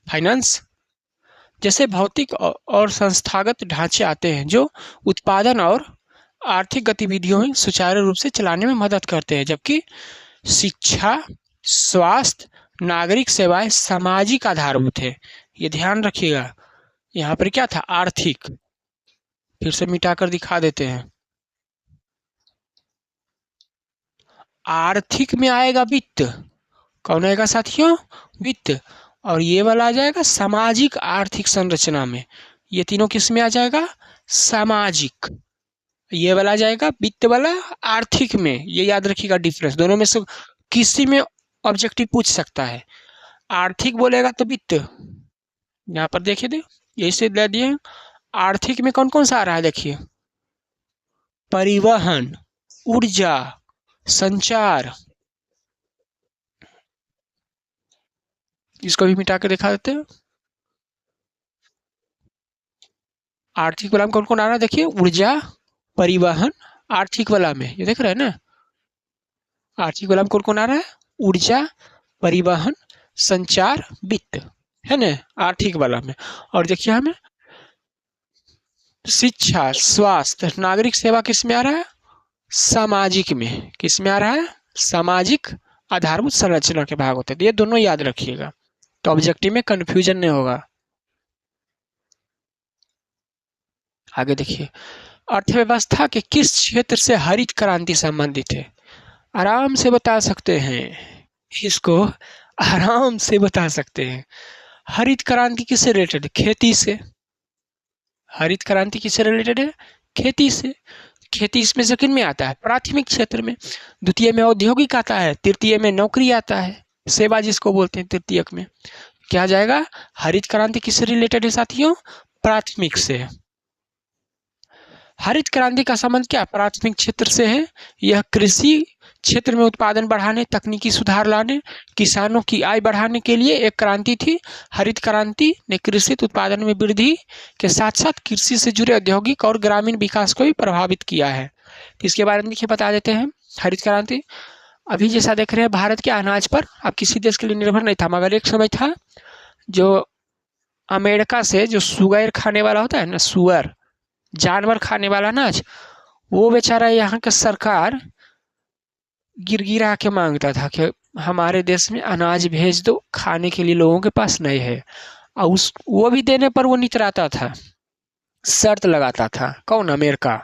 फाइनेंस। जैसे भौतिक और संस्थागत ढांचे आते हैं जो उत्पादन और आर्थिक गतिविधियों में सुचारू रूप से चलाने में मदद करते हैं, जबकि शिक्षा, स्वास्थ्य, नागरिक सेवाएं सामाजिक आधारभूत है। ये ध्यान रखिएगा। यहाँ पर क्या था? आर्थिक। फिर से मिटाकर दिखा देते हैं। आर्थिक में आएगा वित्त। कौन आएगा साथियों? वित्त। और ये वाला आ जाएगा सामाजिक आर्थिक संरचना में। ये तीनों किस में आ जाएगा? सामाजिक। ये वाला आ जाएगा वित्त वाला आर्थिक में। ये याद रखिएगा डिफरेंस, दोनों में से किसी में ऑब्जेक्टिव पूछ सकता है। आर्थिक बोलेगा तो वित्त। यहाँ पर देखिए दे, यही से दे दिए। आर्थिक में कौन कौन सा आ रहा है देखिए? परिवहन, ऊर्जा, संचार। इसको भी मिटा के दिखा देते हैं। आर्थिक वाला में कौन कौन आ रहा है देखिए? ऊर्जा, परिवहन। आर्थिक वाला में ये देख रहे हैं ना, आर्थिक वाला में कौन कौन आ रहा है? ऊर्जा, परिवहन, संचार, वित्त, है ना आर्थिक वाला में। और देखिए हमें शिक्षा, स्वास्थ्य, नागरिक सेवा किस में आ रहा है? सामाजिक में। किस में आ रहा है? सामाजिक आधारभूत संरचना के भाग होते हैं। ये दोनों याद रखिएगा तो ऑब्जेक्टिव में कंफ्यूजन नहीं होगा। आगे देखिए, अर्थव्यवस्था के किस क्षेत्र से हरित क्रांति संबंधित है? आराम से बता सकते हैं, इसको आराम से बता सकते हैं। हरित क्रांति किससे रिलेटेड है? खेती से। हरित क्रांति किससे रिलेटेड है? खेती से। खेती इसमें से किन में आता है? प्राथमिक क्षेत्र में। द्वितीय में औद्योगिक आता है, तृतीय में नौकरी आता है, सेवा जिसको बोलते हैं तृतीयक में। क्या जाएगा? हरित क्रांति किससे रिलेटेड है साथियों? प्राथमिक से। हरित क्रांति का संबंध क्या प्राथमिक क्षेत्र से है? यह कृषि क्षेत्र में उत्पादन बढ़ाने, तकनीकी सुधार लाने, किसानों की आय बढ़ाने के लिए एक क्रांति थी। हरित क्रांति ने कृषि उत्पादन में वृद्धि के साथ साथ कृषि से जुड़े औद्योगिक और ग्रामीण विकास को भी प्रभावित किया है। तो इसके बारे में देखिए बता देते हैं। हरित क्रांति अभी जैसा देख रहे हैं भारत के अनाज पर अब किसी देश के लिए निर्भर नहीं था, मगर एक समय था जो अमेरिका से जो सुअर खाने वाला होता है ना, सुअर जानवर खाने वाला अनाज, वो बेचारा यहाँ का सरकार गिरगिरा के मांगता था कि हमारे देश में अनाज भेज दो, खाने के लिए लोगों के पास नहीं है। और उस वो भी देने पर वो नितराता था, शर्त लगाता था। कौन? अमेरिका।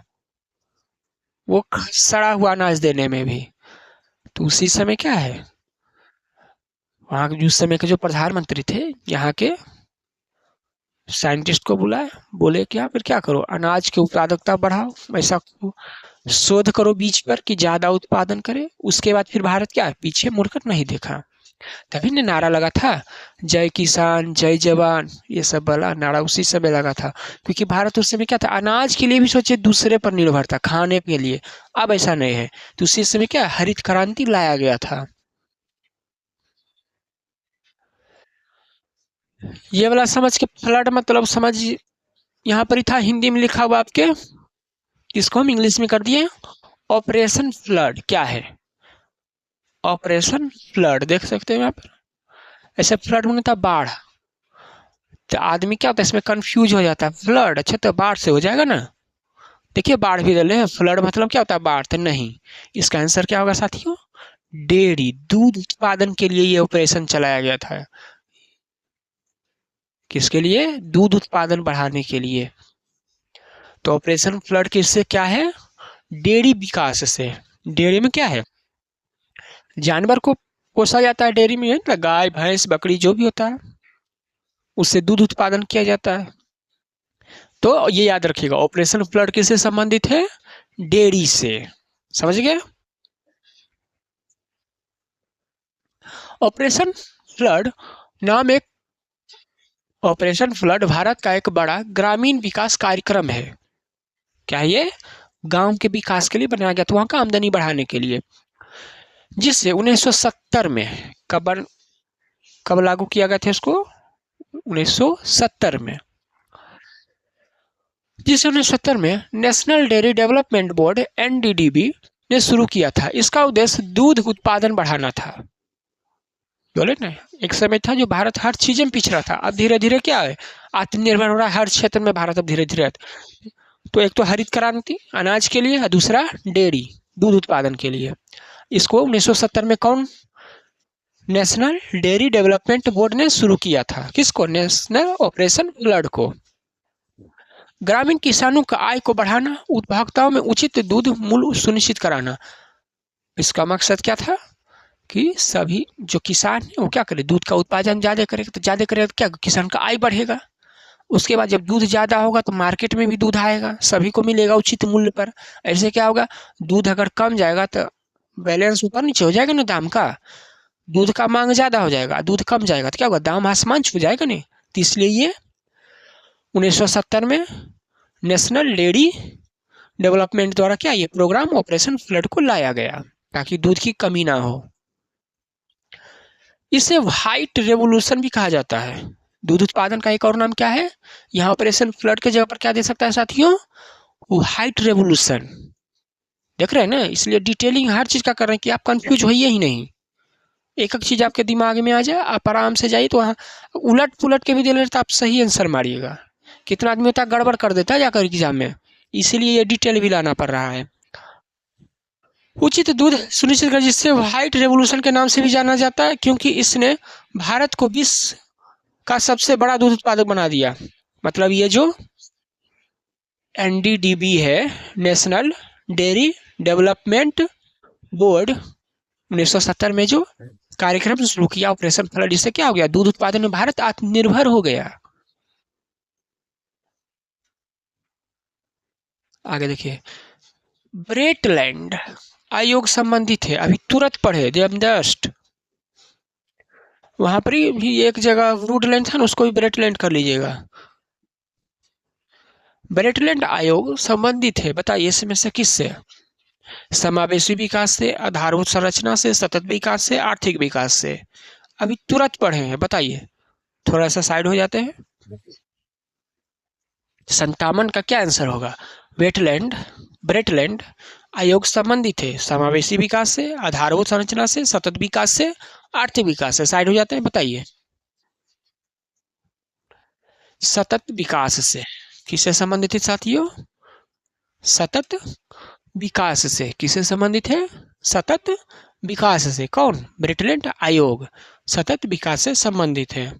वो सड़ा हुआ अनाज देने में भी। तो उसी समय क्या है, वहाँ के उस समय के जो प्रधानमंत्री थे यहाँ के साइंटिस्ट को बुलाए, बोले कि यहाँ पर क्या करो, अनाज की उत्पादकता बढ़ाओ, ऐसा शोध करो बीज पर कि ज्यादा उत्पादन करे। उसके बाद फिर भारत क्या है, पीछे मुड़कर नहीं देखा। तभी ने नारा लगा था जय किसान जय जवान, ये सब वाला नारा उसी समय लगा था। क्योंकि भारत उस समय क्या था, अनाज के लिए भी सोचे दूसरे पर निर्भर था खाने के लिए। अब ऐसा नहीं है। तो उसी समय क्या हरित क्रांति लाया गया था। ये वाला समझ के फ्लड मतलब समझ, यहाँ पर ही था हिंदी में लिखा हुआ आपके, इसको हम इंग्लिश में कर दिए। ऑपरेशन फ्लड क्या है? ऑपरेशन फ्लड देख सकते हैं यहाँ पर। ऐसे फ्लड में था बाढ़, तो आदमी क्या होता है इसमें कंफ्यूज हो जाता है। फ्लड अच्छा तो बाढ़ से हो जाएगा ना, देखिए बाढ़ भी डले हैं, फ्लड मतलब क्या होता है, बाढ़, तो नहीं। इसका आंसर क्या होगा साथियों, डेयरी, दूध उत्पादन के लिए ये ऑपरेशन चलाया गया था। किसके लिए, दूध उत्पादन बढ़ाने के लिए। तो ऑपरेशन फ्लड किससे क्या है, डेयरी विकास से। डेयरी में क्या है, जानवर को पोसा जाता है डेयरी में, ना गाय भैंस बकरी जो भी होता है, उससे दूध उत्पादन किया जाता है। तो ये याद रखिएगा, ऑपरेशन फ्लड किससे संबंधित है, डेयरी से। समझ गए। ऑपरेशन फ्लड नाम एक ऑपरेशन फ्लड भारत का एक बड़ा ग्रामीण विकास कार्यक्रम है। क्या ये, गांव के विकास के लिए बनाया गया था, वहां का आमदनी बढ़ाने के लिए, जिससे 1970 में कब लागू किया गया था इसको, 1970 में, जिसे 1970 में national dairy development board NDDB ने शुरू किया था। इसका उद्देश्य दूध उत्पादन बढ़ाना था। बोले ना, एक समय था जो भारत हर चीज में पिछड़ा था, अब धीरे धीरे क्या है, आत्मनिर्भर हो रहा है हर क्षेत्र में भारत अब धीरे धीरे। तो एक तो हरित क्रांति अनाज के लिए, और दूसरा डेयरी दूध उत्पादन के लिए। इसको 1970 में कौन, नेशनल डेयरी डेवलपमेंट बोर्ड ने शुरू किया था। किसको, नेशनल ऑपरेशन फ्लड को। ग्रामीण किसानों का आय को बढ़ाना, उपभोक्ताओं में उचित दूध मूल्य सुनिश्चित कराना। इसका मकसद क्या था कि सभी जो किसान है वो क्या करे, दूध का उत्पादन ज़्यादा करेगा, तो ज़्यादा करेगा तो क्या, किसान का आय बढ़ेगा। उसके बाद जब दूध ज़्यादा होगा तो मार्केट में भी दूध आएगा, सभी को मिलेगा उचित मूल्य पर। ऐसे क्या होगा, दूध अगर कम जाएगा तो बैलेंस ऊपर नीचे हो जाएगा ना दाम का, दूध का मांग ज़्यादा हो जाएगा, दूध कम जाएगा तो क्या होगा, दाम आसमान छू जाएगा नहीं। तो इसलिए ये 1970 में नेशनल डेयरी डेवलपमेंट द्वारा क्या, ये प्रोग्राम ऑपरेशन फ्लड को लाया गया, ताकि दूध की कमी ना हो। इसे व्हाइट रेवोल्यूशन भी कहा जाता है। दूध उत्पादन का एक और नाम क्या है, यहाँ ऑपरेशन फ्लड के जगह पर क्या दे सकता है साथियों, व्हाइट रेवोल्यूशन। देख रहे हैं ना, इसलिए डिटेलिंग हर चीज का कर रहे हैं कि आप कंफ्यूज होइए ही नहीं, एक एक चीज आपके दिमाग में आ जाए, आप आराम से जाइए। तो वहाँ उलट पुलट के भी दे रहे तो आप सही आंसर मारिएगा। कितना आदमी होता है गड़बड़ कर देता है जाकर एग्जाम में, इसीलिए ये डिटेल भी लाना पड़ रहा है। उचित दूध सुनिश्चित कर, जिससे व्हाइट रेवोल्यूशन के नाम से भी जाना जाता है, क्योंकि इसने भारत को विश्व का सबसे बड़ा दूध उत्पादक बना दिया। मतलब ये जो एनडीडीबी है, नेशनल डेयरी डेवलपमेंट बोर्ड, 1970 में जो कार्यक्रम शुरू किया ऑपरेशन फ्लड, इससे क्या हो गया, दूध उत्पादन में भारत आत्मनिर्भर हो गया। आगे देखिए, ब्रेटलैंड आयोग संबंधित है, अभी तुरंत पढ़े जस्ट, वहां पर ही एक जगह वुडलैंड था ना, उसको भी ब्रेटलैंड कर लीजिएगा। ब्रेटलैंड आयोग संबंधित है, बताइए इसमें से किससे, समावेशी विकास से, आधारभूत संरचना से, सतत विकास से, आर्थिक विकास से। अभी तुरंत पढ़े हैं, बताइए। थोड़ा सा साइड हो जाते हैं। 57 का क्या आंसर होगा, ब्रेटलैंड आयोग संबंधित है समावेशी विकास से, आधारभूत संरचना से, सतत विकास से, आर्थिक विकास से। साइड हो जाते हैं, बताइए। सतत विकास से, किससे संबंधित है साथियों, सतत विकास से। किससे संबंधित है, सतत विकास से। कौन, ब्रेटलैंड आयोग सतत विकास से संबंधित है।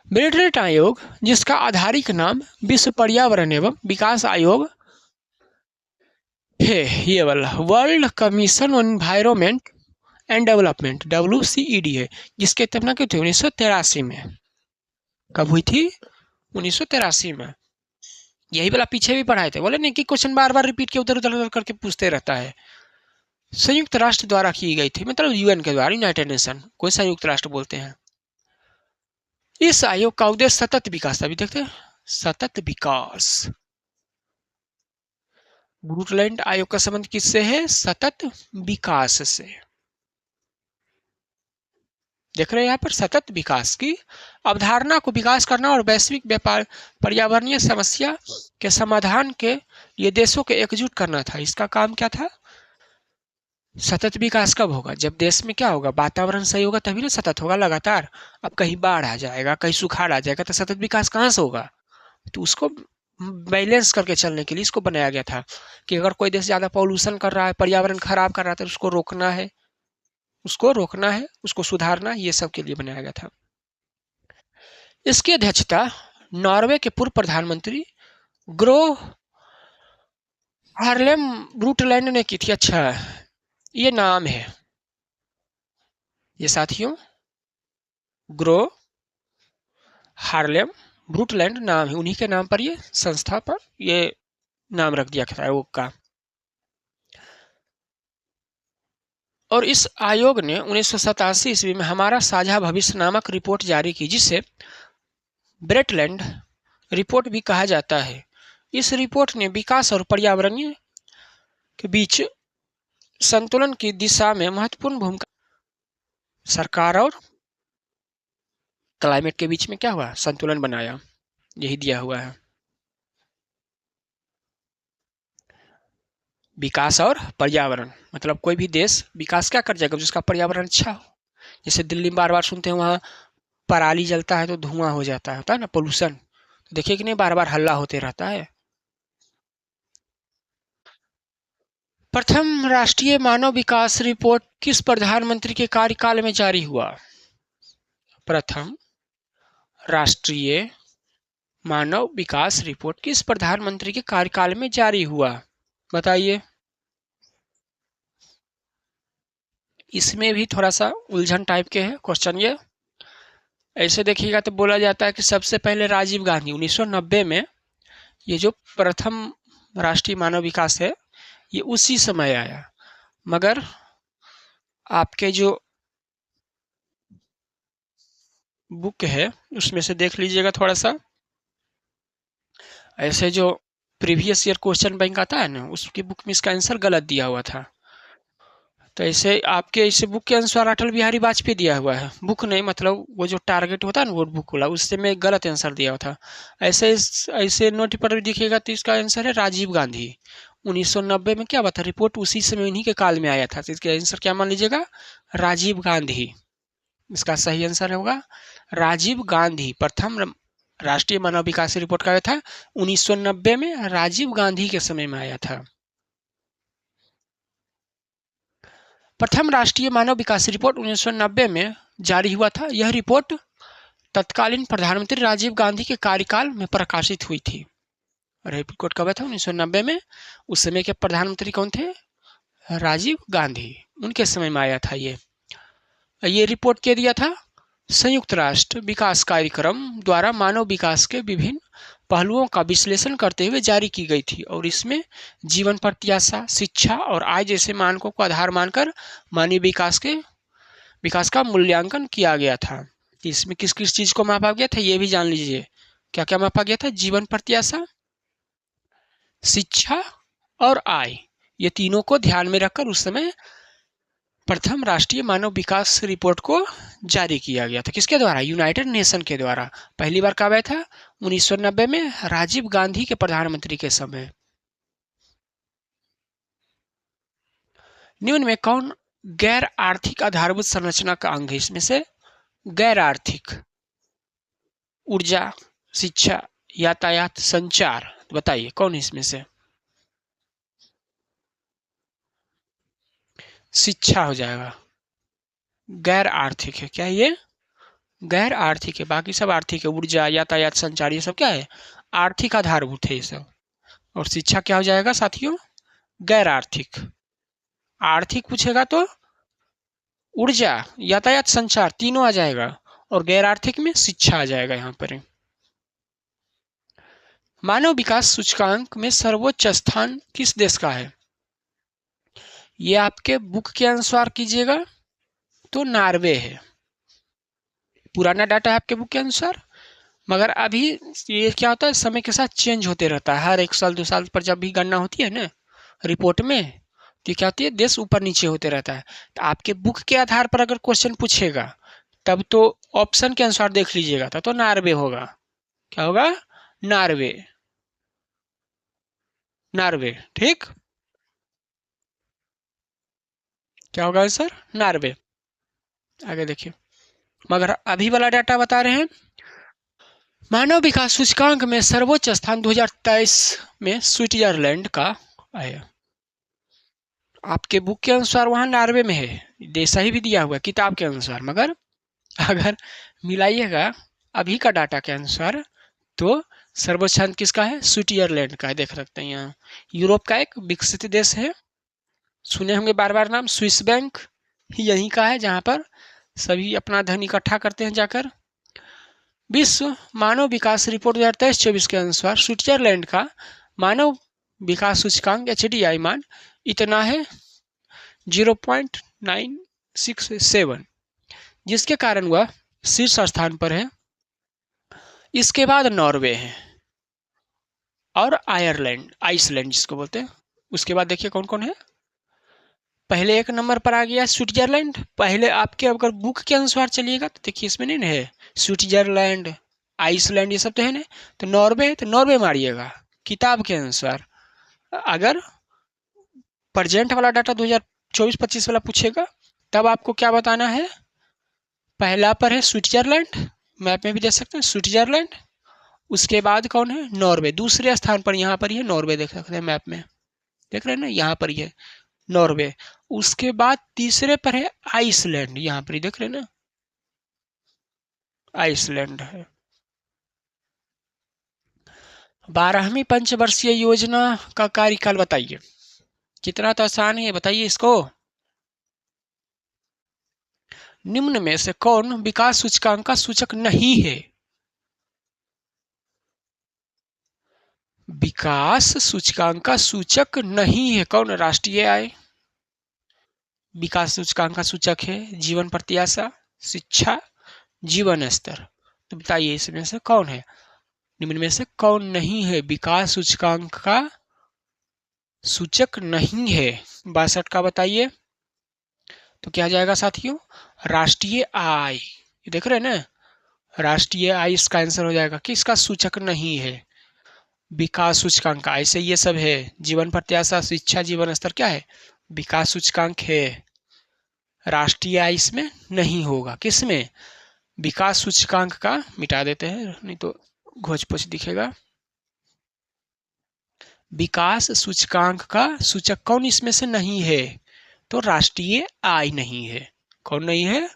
ब्रेटलैंड आयोग, जिसका आधारिक नाम विश्व पर्यावरण एवं विकास आयोग है, ये वाला world commission on environment and development, WCED है, जिसकी स्थापना की थी 1983 में। कब हुई थी, 1983 में। यही वाला पीछे भी पढ़ाए थे, बोले नहीं कि क्वेश्चन बार बार रिपीट के उधर उधर करके पूछते रहता है। संयुक्त राष्ट्र द्वारा की गई थी, मतलब UN के द्वारा, यूनाइटेड नेशन को संयुक्त राष्ट्र बोलते हैं। इस आयोग का उद्देश्य सतत विकास, अभी देखते हैं, सतत विकास। ब्रूटलैंड आयोग का संबंध किससे है, सतत विकास से। देख रहे हैं यहाँ पर, सतत विकास की अवधारणा को विकास करना और वैश्विक व्यापार पर्यावरणीय समस्या के समाधान के लिए देशों को एकजुट करना था। इसका काम क्या था, सतत विकास कब होगा, जब देश में क्या होगा, वातावरण सही होगा तभी ना सतत होगा लगातार। अब कहीं बाढ़ आ जाएगा, कहीं सुखाड़ आ जाएगा, तो सतत विकास कहाँ से होगा, तो उसको बैलेंस करके चलने के लिए इसको बनाया गया था कि अगर कोई देश ज़्यादा पॉल्यूशन कर रहा है, पर्यावरण खराब कर रहा है, तो उसको रोकना है, उसको सुधारना है, ये सब के लिए बनाया गया था। इसकी अध्यक्षता नॉर्वे के पूर्व प्रधानमंत्री ग्रो हार्लेम ब्रूटलैंड ने की थी। अच्छा, ये नाम है ये साथियों, ग्रो हार्लेम ब्रूटलैंड नाम है, उन्हीं के नाम पर ये संस्था पर ये नाम रख दिया गया था आयोग का। और इस आयोग ने 1987 ईस्वी में हमारा साझा भविष्य नामक रिपोर्ट जारी की, जिसे ब्रेटलैंड रिपोर्ट भी कहा जाता है। इस रिपोर्ट ने विकास और पर्यावरणीय के बीच संतुलन की दिशा में महत्वपूर्ण भूमिका, सरकार और क्लाइमेट के बीच में क्या हुआ, संतुलन बनाया, यही दिया हुआ है। विकास और पर्यावरण मतलब कोई भी देश विकास क्या कर जाएगा, जिसका पर्यावरण अच्छा हो। जैसे दिल्ली में बार बार सुनते हैं वहाँ पराली जलता है तो धुआं हो जाता है, होता है ना पोल्यूशन, तो देखिए कि नहीं बार बार हल्ला होते रहता है। प्रथम राष्ट्रीय मानव विकास रिपोर्ट किस प्रधानमंत्री के कार्यकाल में जारी हुआ? प्रथम राष्ट्रीय मानव विकास रिपोर्ट किस प्रधानमंत्री के कार्यकाल में जारी हुआ, बताइए। इसमें भी थोड़ा सा उलझन टाइप के है क्वेश्चन ये। ऐसे देखिएगा तो बोला जाता है कि सबसे पहले राजीव गांधी 1990 में, ये जो प्रथम राष्ट्रीय मानव विकास है ये उसी समय आया, मगर आपके जो बुक है उसमें से देख लीजिएगा थोड़ा सा, ऐसे जो प्रीवियस ईयर क्वेश्चन बैंक आता है ना, उसकी बुक में इसका आंसर गलत दिया हुआ था। तो ऐसे आपके इस बुक के अनुसार अटल बिहारी वाजपेयी दिया हुआ है, बुक नहीं मतलब वो जो टारगेट होता है ना वो बुक वाला, उससे मैं गलत आंसर दिया हुआ था। ऐसे ऐसे नोट पर भी दिखेगा तो इसका आंसर है राजीव गांधी। 1990 में क्या हुआ था, रिपोर्ट उसी समय इन्हीं के काल में आया था, तो इसका आंसर क्या मान लीजिएगा, राजीव गांधी। इसका सही आंसर होगा राजीव गांधी। प्रथम राष्ट्रीय मानव विकास रिपोर्ट का आया था 1990 में, राजीव गांधी के समय में आया था। प्रथम राष्ट्रीय मानव विकास रिपोर्ट 1990 में जारी हुआ था। यह रिपोर्ट तत्कालीन प्रधानमंत्री राजीव गांधी के कार्यकाल में प्रकाशित हुई थी। रिपोर्ट कब था, 1990 में। उस समय के प्रधानमंत्री कौन थे, राजीव गांधी, उनके समय में आया था ये रिपोर्ट क्या दिया था, संयुक्त राष्ट्र विकास कार्यक्रम द्वारा मानव विकास के विभिन्न पहलुओं का विश्लेषण करते हुए जारी की गई थी, और इसमें जीवन प्रत्याशा, शिक्षा और आय जैसे मानकों को आधार मानकर मानवीय विकास का मूल्यांकन किया गया था। इसमें किस किस चीज को मापा गया था ये भी जान लीजिए। क्या क्या मापा गया था, जीवन प्रत्याशा, शिक्षा और आय, ये तीनों को ध्यान में रखकर उस समय प्रथम राष्ट्रीय मानव विकास रिपोर्ट को जारी किया गया था। किसके द्वारा, यूनाइटेड नेशन के द्वारा। पहली बार कब आया था, 1990 में, राजीव गांधी के प्रधानमंत्री के समय। निम्न में कौन गैर आर्थिक आधारभूत संरचना का अंग है? इसमें से गैर आर्थिक, ऊर्जा, शिक्षा, यातायात, संचार, बताइए कौन है इसमें से। शिक्षा हो जाएगा, गैर आर्थिक है क्या ये, गैर आर्थिक है, बाकी सब आर्थिक है, ऊर्जा, यातायात, संचार, ये सब क्या है, आर्थिक आधारभूत है ये सब। और शिक्षा क्या हो जाएगा साथियों, गैर आर्थिक। आर्थिक पूछेगा तो ऊर्जा, यातायात, संचार तीनों आ जाएगा, और गैर आर्थिक में शिक्षा आ जाएगा यहाँ पर। मानव विकास सूचकांक में सर्वोच्च स्थान किस देश का है? ये आपके बुक के अनुसार कीजिएगा तो नॉर्वे है, पुराना डाटा है आपके बुक के अनुसार। मगर अभी ये क्या होता है, समय के साथ चेंज होते रहता है, हर 1 साल 2 साल पर जब भी गणना होती है ना रिपोर्ट में, तो क्या होती है, देश ऊपर नीचे होते रहता है। तो आपके बुक के आधार पर अगर क्वेश्चन पूछेगा तब तो ऑप्शन के अनुसार देख लीजिएगा, तब तो नॉर्वे होगा। क्या होगा, नॉर्वे, नॉर्वे, ठीक, क्या होगा आंसर, नॉर्वे। आगे देखिए, मगर अभी वाला डाटा बता रहे हैं मानव विकास सूचकांक में सर्वोच्च स्थान 2023 में स्विट्जरलैंड का है। आपके बुक के अनुसार वहाँ नॉर्वे में है, देश ही भी दिया हुआ है किताब के अनुसार, मगर अगर मिलाइएगा अभी का डाटा के अनुसार तो सर्वोच्च स्थान किसका है? स्विट्जरलैंड का है, देख सकते हैं यहाँ। यूरोप का एक विकसित देश है, सुने होंगे बार बार नाम, स्विस बैंक यहीं का है, जहाँ पर सभी अपना धन इकट्ठा करते हैं जाकर। विश्व मानव विकास रिपोर्ट 2023-24 के अनुसार स्विट्जरलैंड का मानव विकास सूचकांक HDI मान इतना है 0.967, जिसके कारण वह शीर्ष स्थान पर है। इसके बाद नॉर्वे है और आइसलैंड जिसको बोलते हैं। उसके बाद देखिए कौन कौन है। पहले एक नंबर पर आ गया स्विट्जरलैंड। पहले आपके अगर बुक के अनुसार चलिएगा तो देखिए इसमें नहीं है स्विट्जरलैंड, आइसलैंड ये सब तो है ना। तो नॉर्वे मारिएगा किताब के अनुसार। अगर प्रेजेंट वाला डाटा 2024-25 वाला पूछेगा तब आपको क्या बताना है। पहला पर है स्विट्जरलैंड, मैप में भी देख सकते हैं स्विट्जरलैंड। उसके बाद कौन है? नॉर्वे। दूसरे स्थान पर यहाँ पर ही है नॉर्वे, देख सकते हैं मैप में, देख रहे हैं ना, यहाँ पर ही है नॉर्वे। उसके बाद तीसरे पर है आइसलैंड, यहाँ पर ही देख रहे हैं ना, आइसलैंड है। 12वीं पंचवर्षीय योजना का कार्यकाल बताइए। कितना तो आसान है, बताइए इसको। निम्न में से कौन विकास सूचकांक का सूचक नहीं है? विकास सूचकांक का सूचक नहीं है कौन? राष्ट्रीय आय विकास सूचकांक का सूचक है, जीवन प्रत्याशा, शिक्षा, जीवन स्तर। तो बताइए इसमें से कौन है? निम्न में से कौन नहीं है विकास सूचकांक का सूचक नहीं है? 62 का बताइए। तो क्या जाएगा साथियों? राष्ट्रीय आय। ये देख रहे हैं ना, राष्ट्रीय आय इसका आंसर हो जाएगा कि इसका सूचक नहीं है। विकास सूचकांक ऐसे ये सब है, जीवन प्रत्याशा, शिक्षा, जीवन स्तर क्या है? विकास सूचकांक है। राष्ट्रीय आय इसमें नहीं होगा। किसमें? विकास सूचकांक का मिटा देते हैं, नहीं तो घोच पोच दिखेगा। विकास सूचकांक का सूचक कौन इसमें से नहीं है? तो राष्ट्रीय आय नहीं है। कौन नहीं है?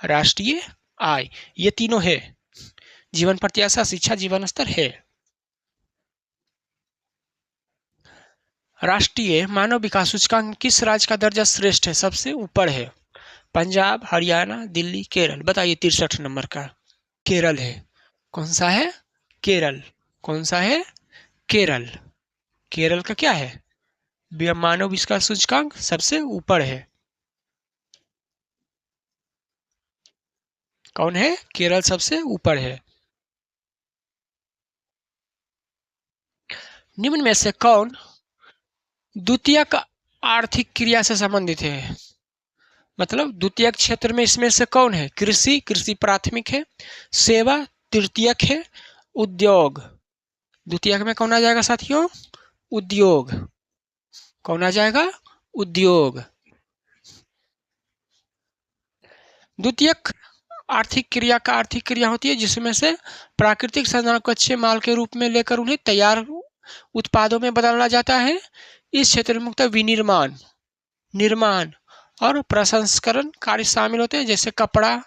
राष्ट्रीय आय। ये तीनों है, जीवन प्रत्याशा, शिक्षा, जीवन स्तर है। राष्ट्रीय मानव विकास सूचकांक किस राज्य का दर्जा श्रेष्ठ है, सबसे ऊपर है? पंजाब, हरियाणा, दिल्ली, केरल। बताइए 63 नंबर का केरल है। कौन सा है? केरल। कौन सा है? केरल। केरल का क्या है? मानव विकास सूचकांक सबसे ऊपर है। कौन है? केरल सबसे ऊपर है। निम्न में से कौन द्वितीयक आर्थिक क्रिया से संबंधित है? मतलब द्वितीयक क्षेत्र में इसमें से कौन है? कृषि प्राथमिक है, सेवा तृतीयक है, उद्योग। द्वितीयक में कौन आ जाएगा साथियों? उद्योग। कौन आ जाएगा? उद्योग। द्वितीयक आर्थिक क्रिया का आर्थिक क्रिया होती है जिसमें से प्राकृतिक संसाधनों को कच्चे माल के रूप में लेकर उन्हें तैयार उत्पादों में बदलना जाता है। इस क्षेत्र में मुख्यतः विनिर्माण, निर्माण और प्रसंस्करण कार्य शामिल होते हैं, जैसे कपड़ा,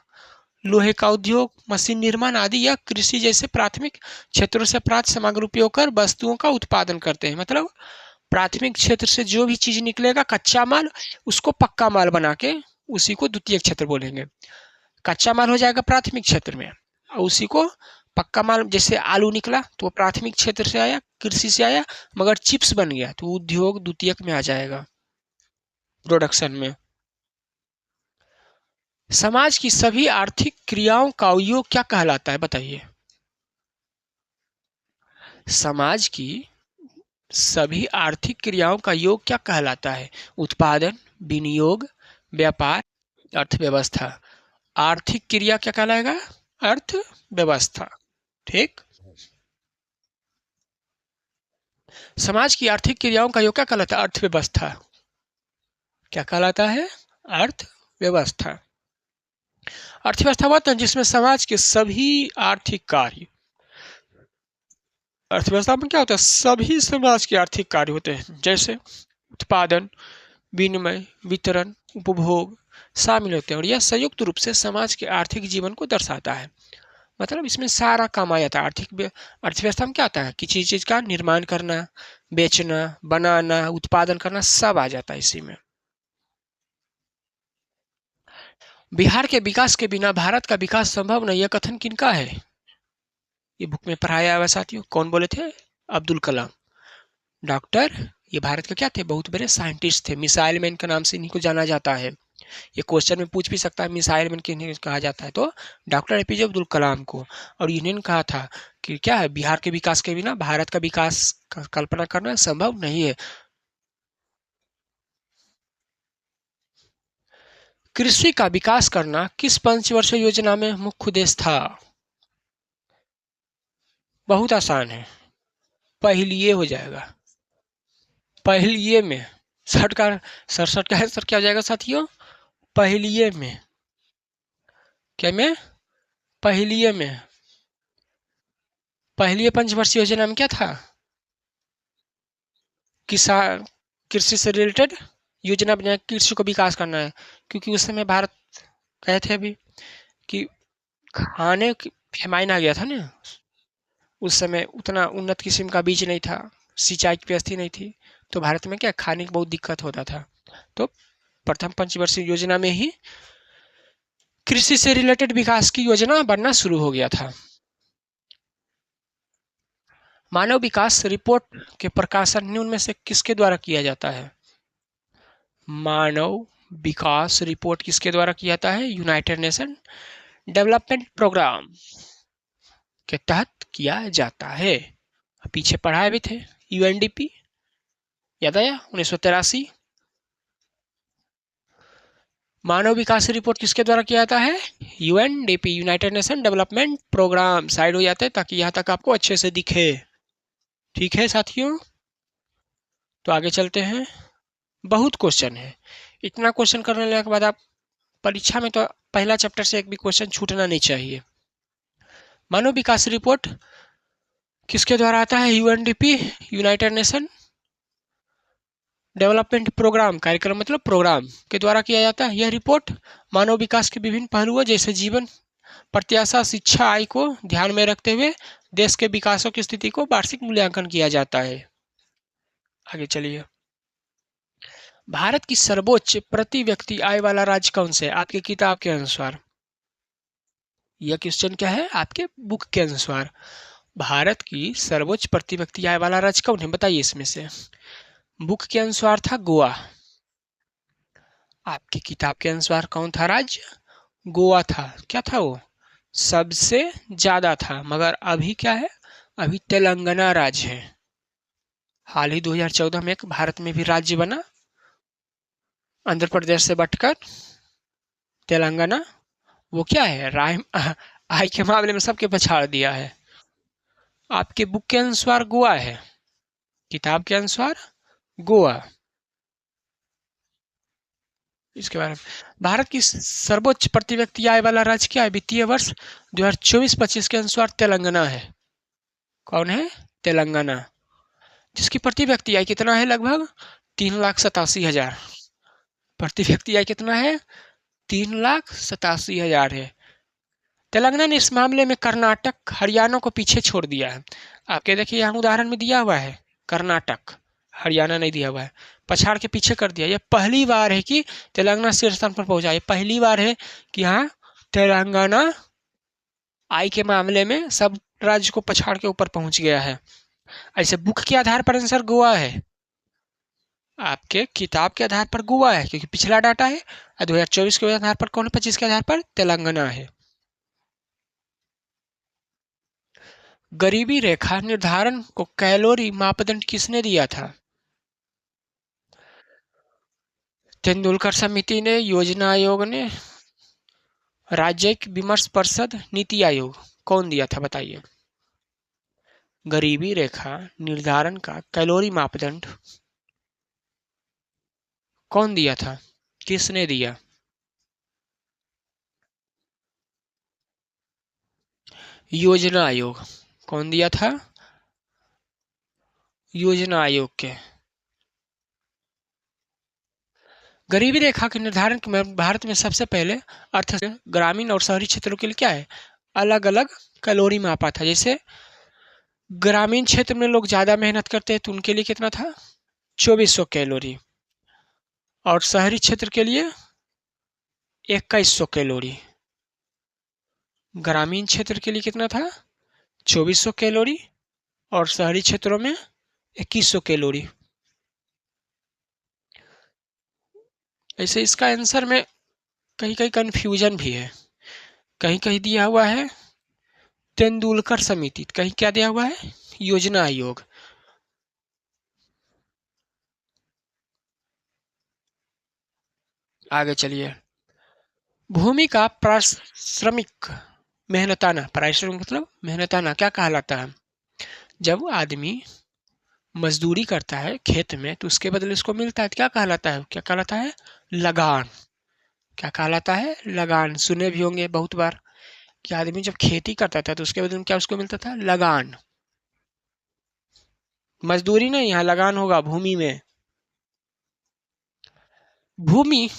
लोहे का उद्योग, मशीन निर्माण आदि, या कृषि जैसे प्राथमिक क्षेत्रों से प्राप्त सामग्री उपयोग कर वस्तुओं का उत्पादन करते हैं। मतलब प्राथमिक क्षेत्र से जो भी चीज निकलेगा कच्चा माल, उसको पक्का माल बना के उसी को द्वितीय क्षेत्र बोलेंगे। कच्चा माल हो जाएगा प्राथमिक क्षेत्र में, और उसी को पक्का माल, जैसे आलू निकला तो वो प्राथमिक क्षेत्र से आया, कृषि से आया, मगर चिप्स बन गया तो उद्योग द्वितीयक में आ जाएगा, प्रोडक्शन में। समाज की सभी आर्थिक क्रियाओं का योग क्या कहलाता है? बताइए। समाज की सभी आर्थिक क्रियाओं का योग क्या कहलाता है? उत्पादन, विनियोग, व्यापार, अर्थव्यवस्था। आर्थिक क्रिया क्या कहलाएगा? अर्थव्यवस्था। ठीक। समाज की आर्थिक क्रियाओं का योग क्या कहलाता है? अर्थव्यवस्था। क्या कहलाता है? अर्थव्यवस्था। अर्थव्यवस्था वह है जिसमें समाज के सभी आर्थिक कार्य अर्थव्यवस्था में क्या होता है, सभी समाज के आर्थिक कार्य होते हैं, जैसे उत्पादन, विनिमय, वितरण, उपभोग शामिल होते हैं, और यह संयुक्त रूप से समाज के आर्थिक जीवन को दर्शाता है। मतलब इसमें सारा काम आ जाता है। अर्थव्यवस्था में क्या होता है, किसी चीज का निर्माण करना, बेचना, बनाना, उत्पादन करना, सब आ जाता है इसी में। बिहार के विकास के बिना भारत का विकास संभव नहीं, यह कथन किनका है? ये बुक में पढ़ाया हुआ साथियों। कौन बोले थे? अब्दुल कलाम। डॉक्टर, ये भारत के क्या थे, बहुत बड़े साइंटिस्ट थे, मिसाइल मैन के नाम से इन्हीं को जाना जाता है। ये क्वेश्चन में पूछ भी सकता है, मिसाइल मैन किन्हें कहा जाता है, तो डॉक्टर एपीजे अब्दुल कलाम को। और इन्होंने कहा था कि क्या है, बिहार के विकास के बिना भारत का विकास का कल्पना करना संभव नहीं है। कृषि का विकास करना किस पंचवर्षीय योजना में मुख्य उद्देश्य था? बहुत आसान है, पहलिए हो जाएगा। पहलिए में 67 का आंसर क्या हो जाएगा साथियों? पहलिए में। क्या में? पहलिए में। पहली पंचवर्षीय योजना में क्या था? किसान, कृषि से रिलेटेड योजना बनाए, कृषि को विकास करना है, क्योंकि उस समय भारत कहे थे अभी कि खाने की फेमाइन आ गया था ना। उस समय उतना उन्नत किस्म का बीज नहीं था, सिंचाई की व्यवस्था नहीं थी, तो भारत में क्या खाने की बहुत दिक्कत होता था। तो प्रथम पंचवर्षीय योजना में ही कृषि से रिलेटेड विकास की योजना बनना शुरू हो गया था। मानव विकास रिपोर्ट के प्रकाशन निम्न में से किसके द्वारा किया जाता है? मानव विकास रिपोर्ट किसके द्वारा किया जाता है? यूनाइटेड नेशन डेवलपमेंट प्रोग्राम के तहत किया जाता है। पीछे पढ़ाए भी थे, यूएनडीपी, याद आया? 1983। मानव विकास रिपोर्ट किसके द्वारा किया जाता है? UNDP, United Nation Development programme. Side हो जाते हैं ताकि यहां तक आपको अच्छे से दिखे। ठीक है साथियों, तो आगे चलते हैं। बहुत क्वेश्चन है, इतना क्वेश्चन करने के बाद आप परीक्षा में तो पहला चैप्टर से एक भी क्वेश्चन छूटना नहीं चाहिए। मानव विकास रिपोर्ट किसके द्वारा आता है? UNDP, United Nation Development programme, कार्यक्रम मतलब प्रोग्राम के द्वारा किया जाता है। यह रिपोर्ट मानव विकास के विभिन्न पहलुओं जैसे जीवन प्रत्याशा, शिक्षा, आय को ध्यान में रखते हुए देश के विकासों की स्थिति को वार्षिक मूल्यांकन किया जाता है। आगे चलिए। भारत की सर्वोच्च प्रति व्यक्ति आय वाला राज्य कौन से है आपकी किताब के अनुसार? यह क्वेश्चन क्या है आपके बुक के अनुसार? भारत की सर्वोच्च प्रति व्यक्ति आय वाला राज्य कौन है, बताइए इसमें से। बुक के अनुसार था गोवा। आपकी किताब के अनुसार कौन था राज्य? गोवा था। क्या था वो? सबसे ज्यादा था। मगर अभी क्या है? अभी तेलंगाना राज्य है। हाल ही 2014 में एक भारत में भी राज्य बना, आंध्र प्रदेश से बटकर तेलंगाना। वो क्या है, आय के मामले में सबके पछाड़ दिया है। आपके बुक के अनुसार गोवा है, किताब के अनुसार गोवा। इसके बारे में, भारत की सर्वोच्च प्रति व्यक्ति आय वाला राज्य क्या है? वित्तीय वर्ष 2024-25 के अनुसार तेलंगाना है। कौन है? तेलंगाना। जिसकी प्रति व्यक्ति आय कितना है? लगभग 3,87,000। प्रति व्यक्ति आय कितना है? 3,87,000 है। तेलंगाना ने इस मामले में कर्नाटक, हरियाणा को पीछे छोड़ दिया है। आपके देखिए यहाँ उदाहरण में दिया हुआ है, कर्नाटक, हरियाणा नहीं दिया हुआ है, पछाड़ के पीछे कर दिया। यह पहली बार है कि तेलंगाना शीर्ष स्थान पर पहुंचा। ये पहली बार है कि हाँ, तेलंगाना आय के मामले में सब राज्य को पछाड़ के ऊपर पहुंच गया है। ऐसे बुक के आधार पर आंसर गोवा है, आपके किताब के आधार पर गोवा है क्योंकि पिछला डाटा है, और 2024 के आधार पर कौन है? 25 के आधार पर तेलंगाना है। गरीबी रेखा निर्धारण को कैलोरी मापदंड किसने दिया था? तेंदुलकर समिति ने, योजना आयोग ने, राज्य विमर्श परिषद, नीति आयोग, कौन दिया था बताइए? गरीबी रेखा निर्धारण का कैलोरी मापदंड कौन दिया था, किसने दिया? योजना आयोग। कौन दिया था? योजना आयोग के। गरीबी रेखा के निर्धारण में भारत में सबसे पहले अर्थ ग्रामीण और शहरी क्षेत्रों के लिए क्या है, अलग अलग कैलोरी मापा था। जैसे ग्रामीण क्षेत्र में लोग ज़्यादा मेहनत करते हैं तो उनके लिए कितना था, 2400 कैलोरी, और शहरी क्षेत्र के लिए 2100 कैलोरी। ग्रामीण क्षेत्र के लिए कितना था, 2400 कैलोरी, और शहरी क्षेत्रों में 2100 कैलोरी। ऐसे इसका आंसर में कहीं कहीं कन्फ्यूजन भी है। कहीं कहीं दिया हुआ है तेंदुलकर समिति, कहीं क्या दिया हुआ है, योजना आयोग। आगे चलिए। भूमि का पारिश्रमिक मेहनताना, पारिश्रमिक मतलब मेहनताना क्या कहलाता है, जब आदमी मजदूरी करता है खेत में तो उसके बदले उसको मिलता है, क्या कहलाता है, क्या कहलाता है, लगान। क्या कहलाता है, लगान। सुने भी होंगे बहुत बार कि आदमी जब खेती करता था तो उसके बदले में क्या उसको मिलता था, लगान। मजदूरी नहीं, यहाँ लगान होगा भूमि में। भूमि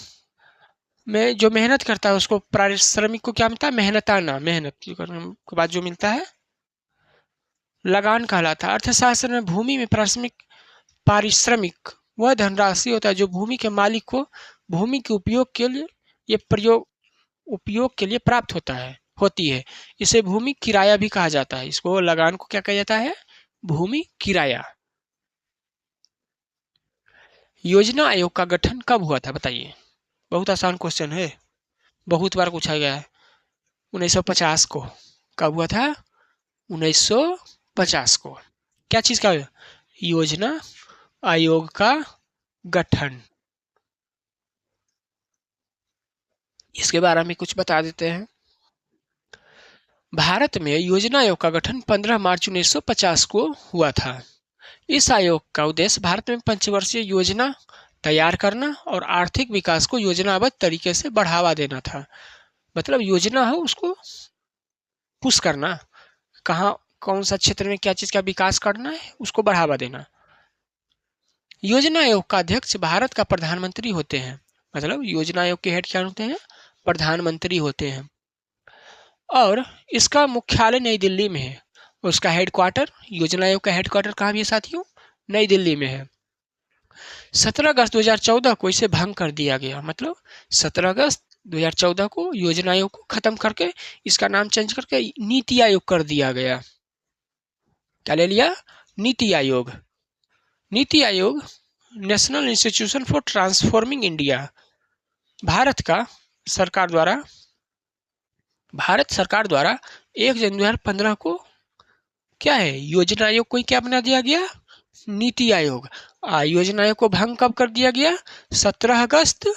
में जो मेहनत करता है उसको पारिश्रमिक को क्या मिलता है, मेहनताना, मेहनत करने के बाद जो मिलता है लगान कहलाता है। अर्थशास्त्र में भूमि में पारिश्रमिक वह धनराशि होता है जो भूमि के मालिक को भूमि के उपयोग के लिए ये प्रयोग उपयोग के लिए प्राप्त होती है। इसे भूमि किराया भी कहा जाता है। इसको लगान को क्या कहा जाता है, भूमि किराया। योजना आयोग का गठन कब हुआ था बताइए, बहुत आसान क्वेश्चन है, बहुत बार पूछा गया है। 1950 को। कब हुआ था, 1950 को। क्या चीज का, योजना आयोग का गठन। इसके बारे में कुछ बता देते हैं। भारत में योजना आयोग का गठन 15 मार्च 1950 को हुआ था। इस आयोग का उद्देश्य भारत में पंचवर्षीय योजना तैयार करना और आर्थिक विकास को योजनाबद्ध तरीके से बढ़ावा देना था। मतलब योजना हो उसको पुश करना, कहाँ कौन सा क्षेत्र में क्या चीज का विकास करना है उसको बढ़ावा देना। योजना आयोग का अध्यक्ष भारत का प्रधानमंत्री होते हैं। मतलब योजना आयोग के हेड क्या होते हैं, प्रधानमंत्री होते हैं। और इसका मुख्यालय नई दिल्ली में है। उसका हेडक्वार्टर, योजना आयोग का हेडक्वार्टर कहाँ भी है साथियों, नई दिल्ली में है। 17 अगस्त 2014 को इसे भंग कर दिया गया। मतलब 17 अगस्त 2014 को योजना आयोग को खत्म करके इसका नाम चेंज करके नीति आयोग कर दिया गया। क्या ले लिया, NITI Aayog. NITI Aayog national institution for transforming India, Bharat का सरकार द्वारा भारत सरकार द्वारा 1 जनवरी 2015 को क्या है, योजना आयोग को क्या बना दिया गया, नीति आयोग। योजना आयोग को भंग कब कर दिया गया, 17 अगस्त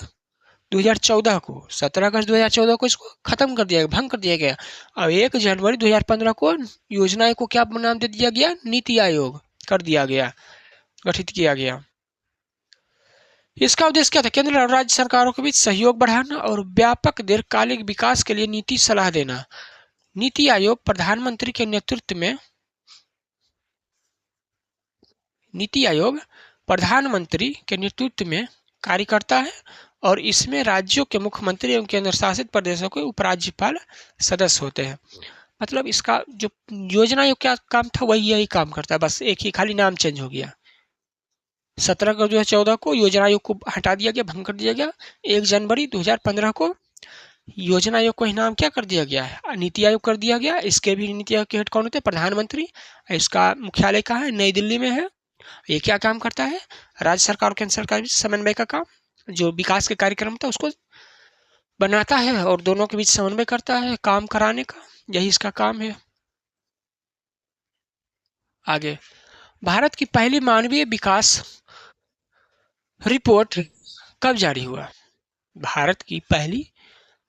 2014 को। 17 अगस्त 2014 को इसको खत्म कर दिया गया, भंग कर दिया गया। और 1 जनवरी 2015 को योजना आयोग को क्या नाम दे दिया गया, नीति आयोग कर दिया गया, गठित किया गया। इसका उद्देश्य क्या था, केंद्र और राज्य सरकारों के बीच सहयोग बढ़ाना और व्यापक दीर्घकालिक विकास के लिए नीति सलाह देना। नीति आयोग प्रधानमंत्री के नेतृत्व में नीति आयोग प्रधानमंत्री के नेतृत्व में कार्य करता है और इसमें राज्यों के मुख्यमंत्री एवं केंद्र शासित प्रदेशों के उपराज्यपाल सदस्य होते हैं। मतलब इसका जो योजना आयोग क्या काम था वही यही काम करता है, बस एक ही खाली नाम चेंज हो गया। 17 अगस्त 2014 को योजना आयोग को हटा दिया गया, भंग कर दिया गया। 1 जनवरी 2015 को योजना आयोग को नाम क्या कर दिया गया है, नीति आयोग कर दिया गया। इसके भी नीति आयोग के हेड कौन होते हैं, प्रधानमंत्री। इसका मुख्यालय कहाँ है, नई दिल्ली में है। ये क्या काम करता है, राज्य सरकार और केंद्र सरकार के बीच समन्वय का काम, जो विकास के कार्यक्रम था उसको बनाता है और दोनों के बीच समन्वय करता है काम कराने का, यही इसका काम है। आगे, भारत की पहली मानवीय विकास रिपोर्ट कब जारी हुआ, भारत की पहली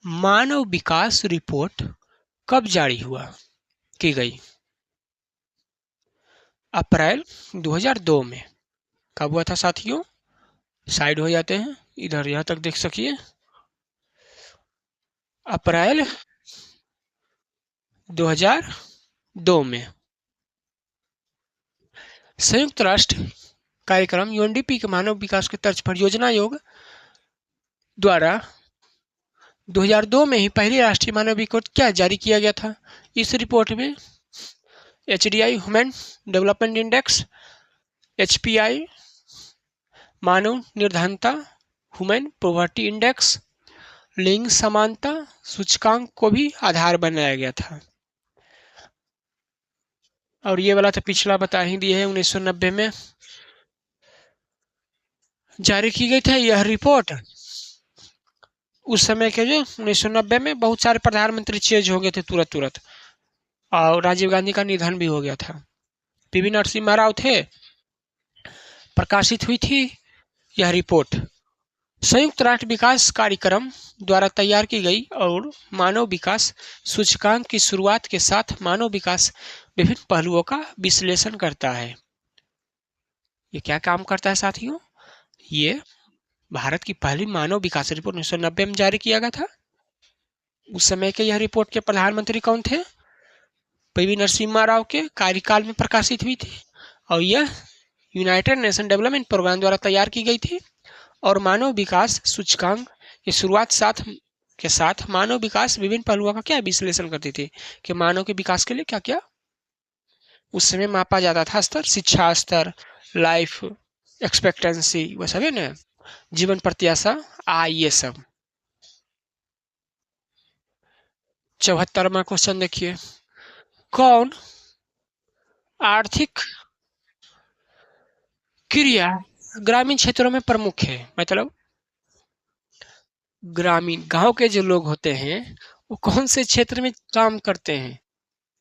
मानव विकास रिपोर्ट कब जारी हुआ की गई, अप्रैल 2002 में। कब हुआ था साथियों, साइड हो जाते हैं, इधर यहाँ तक देख सकिए, अप्रैल 2002 में। संयुक्त राष्ट्र कार्यक्रम यूएनडीपी के मानव विकास के तर्ज पर योजना आयोग द्वारा 2002 में ही पहली राष्ट्रीय मानव रिपोर्ट क्या जारी किया गया था। इस रिपोर्ट में HDI human development index, HPI मानव निर्धनता, ह्यूमन पॉवर्टी इंडेक्स, लिंग समानता सूचकांक को भी आधार बनाया गया था। और ये वाला तो पिछला बता ही दिए है, 1990 में जारी की गई थी यह रिपोर्ट। उस समय के जो 1990 में बहुत सारे प्रधानमंत्री चेंज हो गए थे तुरंत और राजीव गांधी का निधन भी हो गया था। PV नरसिम्हा राव थे, प्रकाशित हुई थी यह रिपोर्ट। संयुक्त राष्ट्र विकास कार्यक्रम द्वारा तैयार की गई और मानव विकास सूचकांक की शुरुआत के साथ मानव विकास विभिन्न पहलुओं का विश्लेषण करता है। ये क्या काम करता है साथियों? ये भारत की पहली मानव विकास रिपोर्ट 1990 में जारी किया गया था। उस समय के यह रिपोर्ट के प्रधानमंत्री कौन थे? PV नरसिम्हा राव के कार्यकाल में प्रकाशित हुई थी और यह यूनाइटेड नेशन डेवलपमेंट प्रोग्राम द्वारा तैयार की गई थी और मानव विकास सूचकांक की शुरुआत के साथ मानव विकास विभिन्न पहलुओं का क्या विश्लेषण करती थी कि मानव के विकास के लिए क्या क्या उस समय मापा जाता था स्तर, शिक्षा स्तर, लाइफ एक्सपेक्टेंसी, वो सब है ना, जीवन प्रत्याशा, आय, ये सब। 74वां क्वेश्चन देखिए, कौन आर्थिक क्रिया ग्रामीण क्षेत्रों में प्रमुख है? मतलब ग्रामीण गांव के जो लोग होते हैं वो कौन से क्षेत्र में काम करते हैं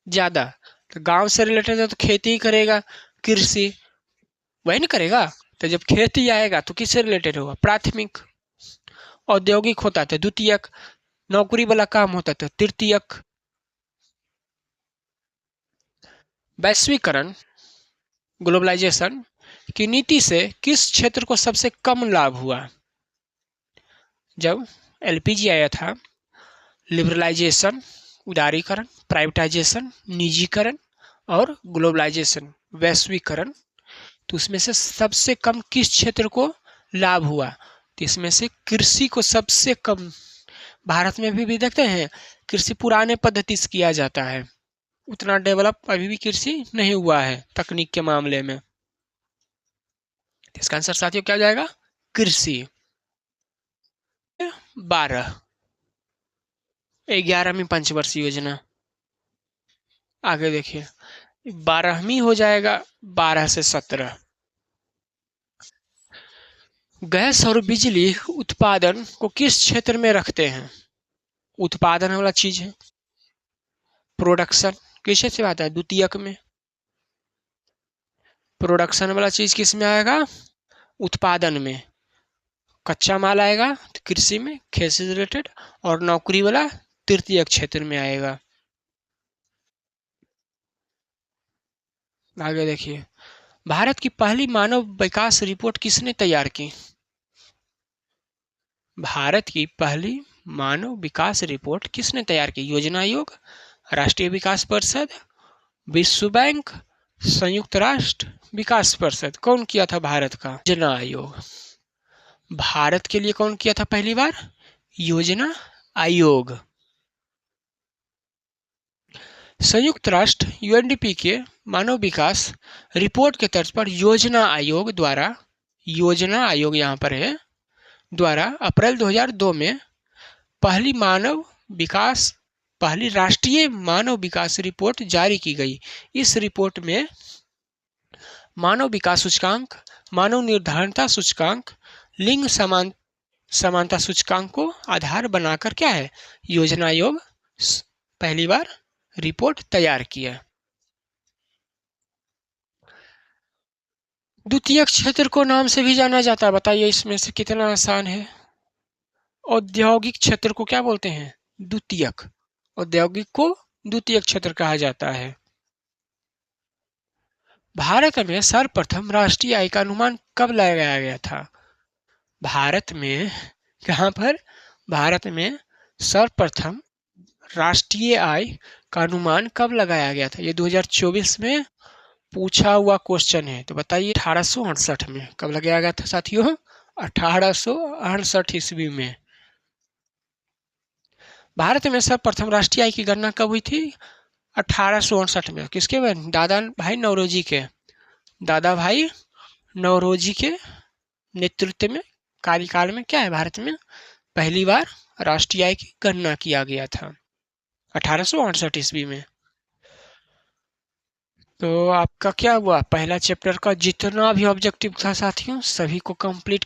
ज्यादा? तो गांव से रिलेटेड है तो खेती ही करेगा, कृषि वही नहीं करेगा। तो जब खेती आएगा तो किससे रिलेटेड होगा? प्राथमिक। औद्योगिक होता था द्वितीयक, नौकरी वाला काम होता था तृतीयक। वैश्वीकरण ग्लोबलाइजेशन की नीति से किस क्षेत्र को सबसे कम लाभ हुआ? जब LPG आया था, लिबरलाइजेशन उदारीकरण, प्राइवेटाइजेशन निजीकरण और ग्लोबलाइजेशन वैश्वीकरण, तो उसमें से सबसे कम किस क्षेत्र को लाभ हुआ? तो इसमें से कृषि को सबसे कम। भारत में भी देखते हैं कृषि पुराने पद्धति से किया जाता है, उतना डेवलप अभी भी कृषि नहीं हुआ है तकनीक के मामले में। इसका आंसर साथियों क्या जाएगा? कृषि। 11वीं पंचवर्षीय योजना, आगे देखिए 12वीं हो जाएगा 12 से 17। गैस और बिजली उत्पादन को किस क्षेत्र में रखते हैं? उत्पादन वाला चीज है, प्रोडक्शन किस से आता है? द्वितीयक में। प्रोडक्शन वाला चीज किस में आएगा? उत्पादन में। कच्चा माल आएगा तो कृषि में, खेत से रिलेटेड, और नौकरी वाला तृतीयक क्षेत्र में आएगा। आगे देखिए, भारत की पहली मानव विकास रिपोर्ट किसने तैयार की? भारत की पहली मानव विकास रिपोर्ट किसने तैयार की? योजना आयोग, राष्ट्रीय विकास परिषद, विश्व बैंक, संयुक्त राष्ट्र विकास परिषद। कौन किया था भारत का? योजना आयोग। भारत के लिए कौन किया था पहली बार? योजना आयोग। संयुक्त राष्ट्र यूएनडीपी के मानव विकास रिपोर्ट के तर्ज पर योजना आयोग द्वारा, योजना आयोग यहाँ पर है, द्वारा अप्रैल 2002 में पहली राष्ट्रीय मानव विकास रिपोर्ट जारी की गई। इस रिपोर्ट में मानव विकास सूचकांक, मानव निर्धारणता सूचकांक, लिंग समानता सूचकांक को आधार बनाकर क्या है, योजना आयोग पहली बार रिपोर्ट तैयार किया। द्वितीयक क्षेत्र को नाम से भी जाना जाता है, बताइए इसमें से कितना आसान है? औद्योगिक क्षेत्र को क्या बोलते हैं? द्वितीयक। औद्योगिक को द्वितीयक क्षेत्र कहा जाता है। भारत में सर्वप्रथम राष्ट्रीय आय का अनुमान कब लगाया गया था? भारत में, यहाँ पर भारत में सर्वप्रथम राष्ट्रीय आय का अनुमान कब लगाया गया था? ये 2024 में पूछा हुआ क्वेश्चन है। तो बताइए 1868 में कब लगाया गया था साथियों? 1868 ईस्वी में। भारत में सर्वप्रथम राष्ट्रीय आय की गणना कब हुई थी? 1868 में। किसके में? दादा भाई नौरोजी के। दादा भाई नौरोजी के नेतृत्व में, कार्यकाल में क्या है, भारत में पहली बार राष्ट्रीय आय की गणना किया गया था 1868 ईस्वी में। तो आपका क्या हुआ, पहला चैप्टर का जितना भी ऑब्जेक्टिव था साथियों सभी को कंप्लीट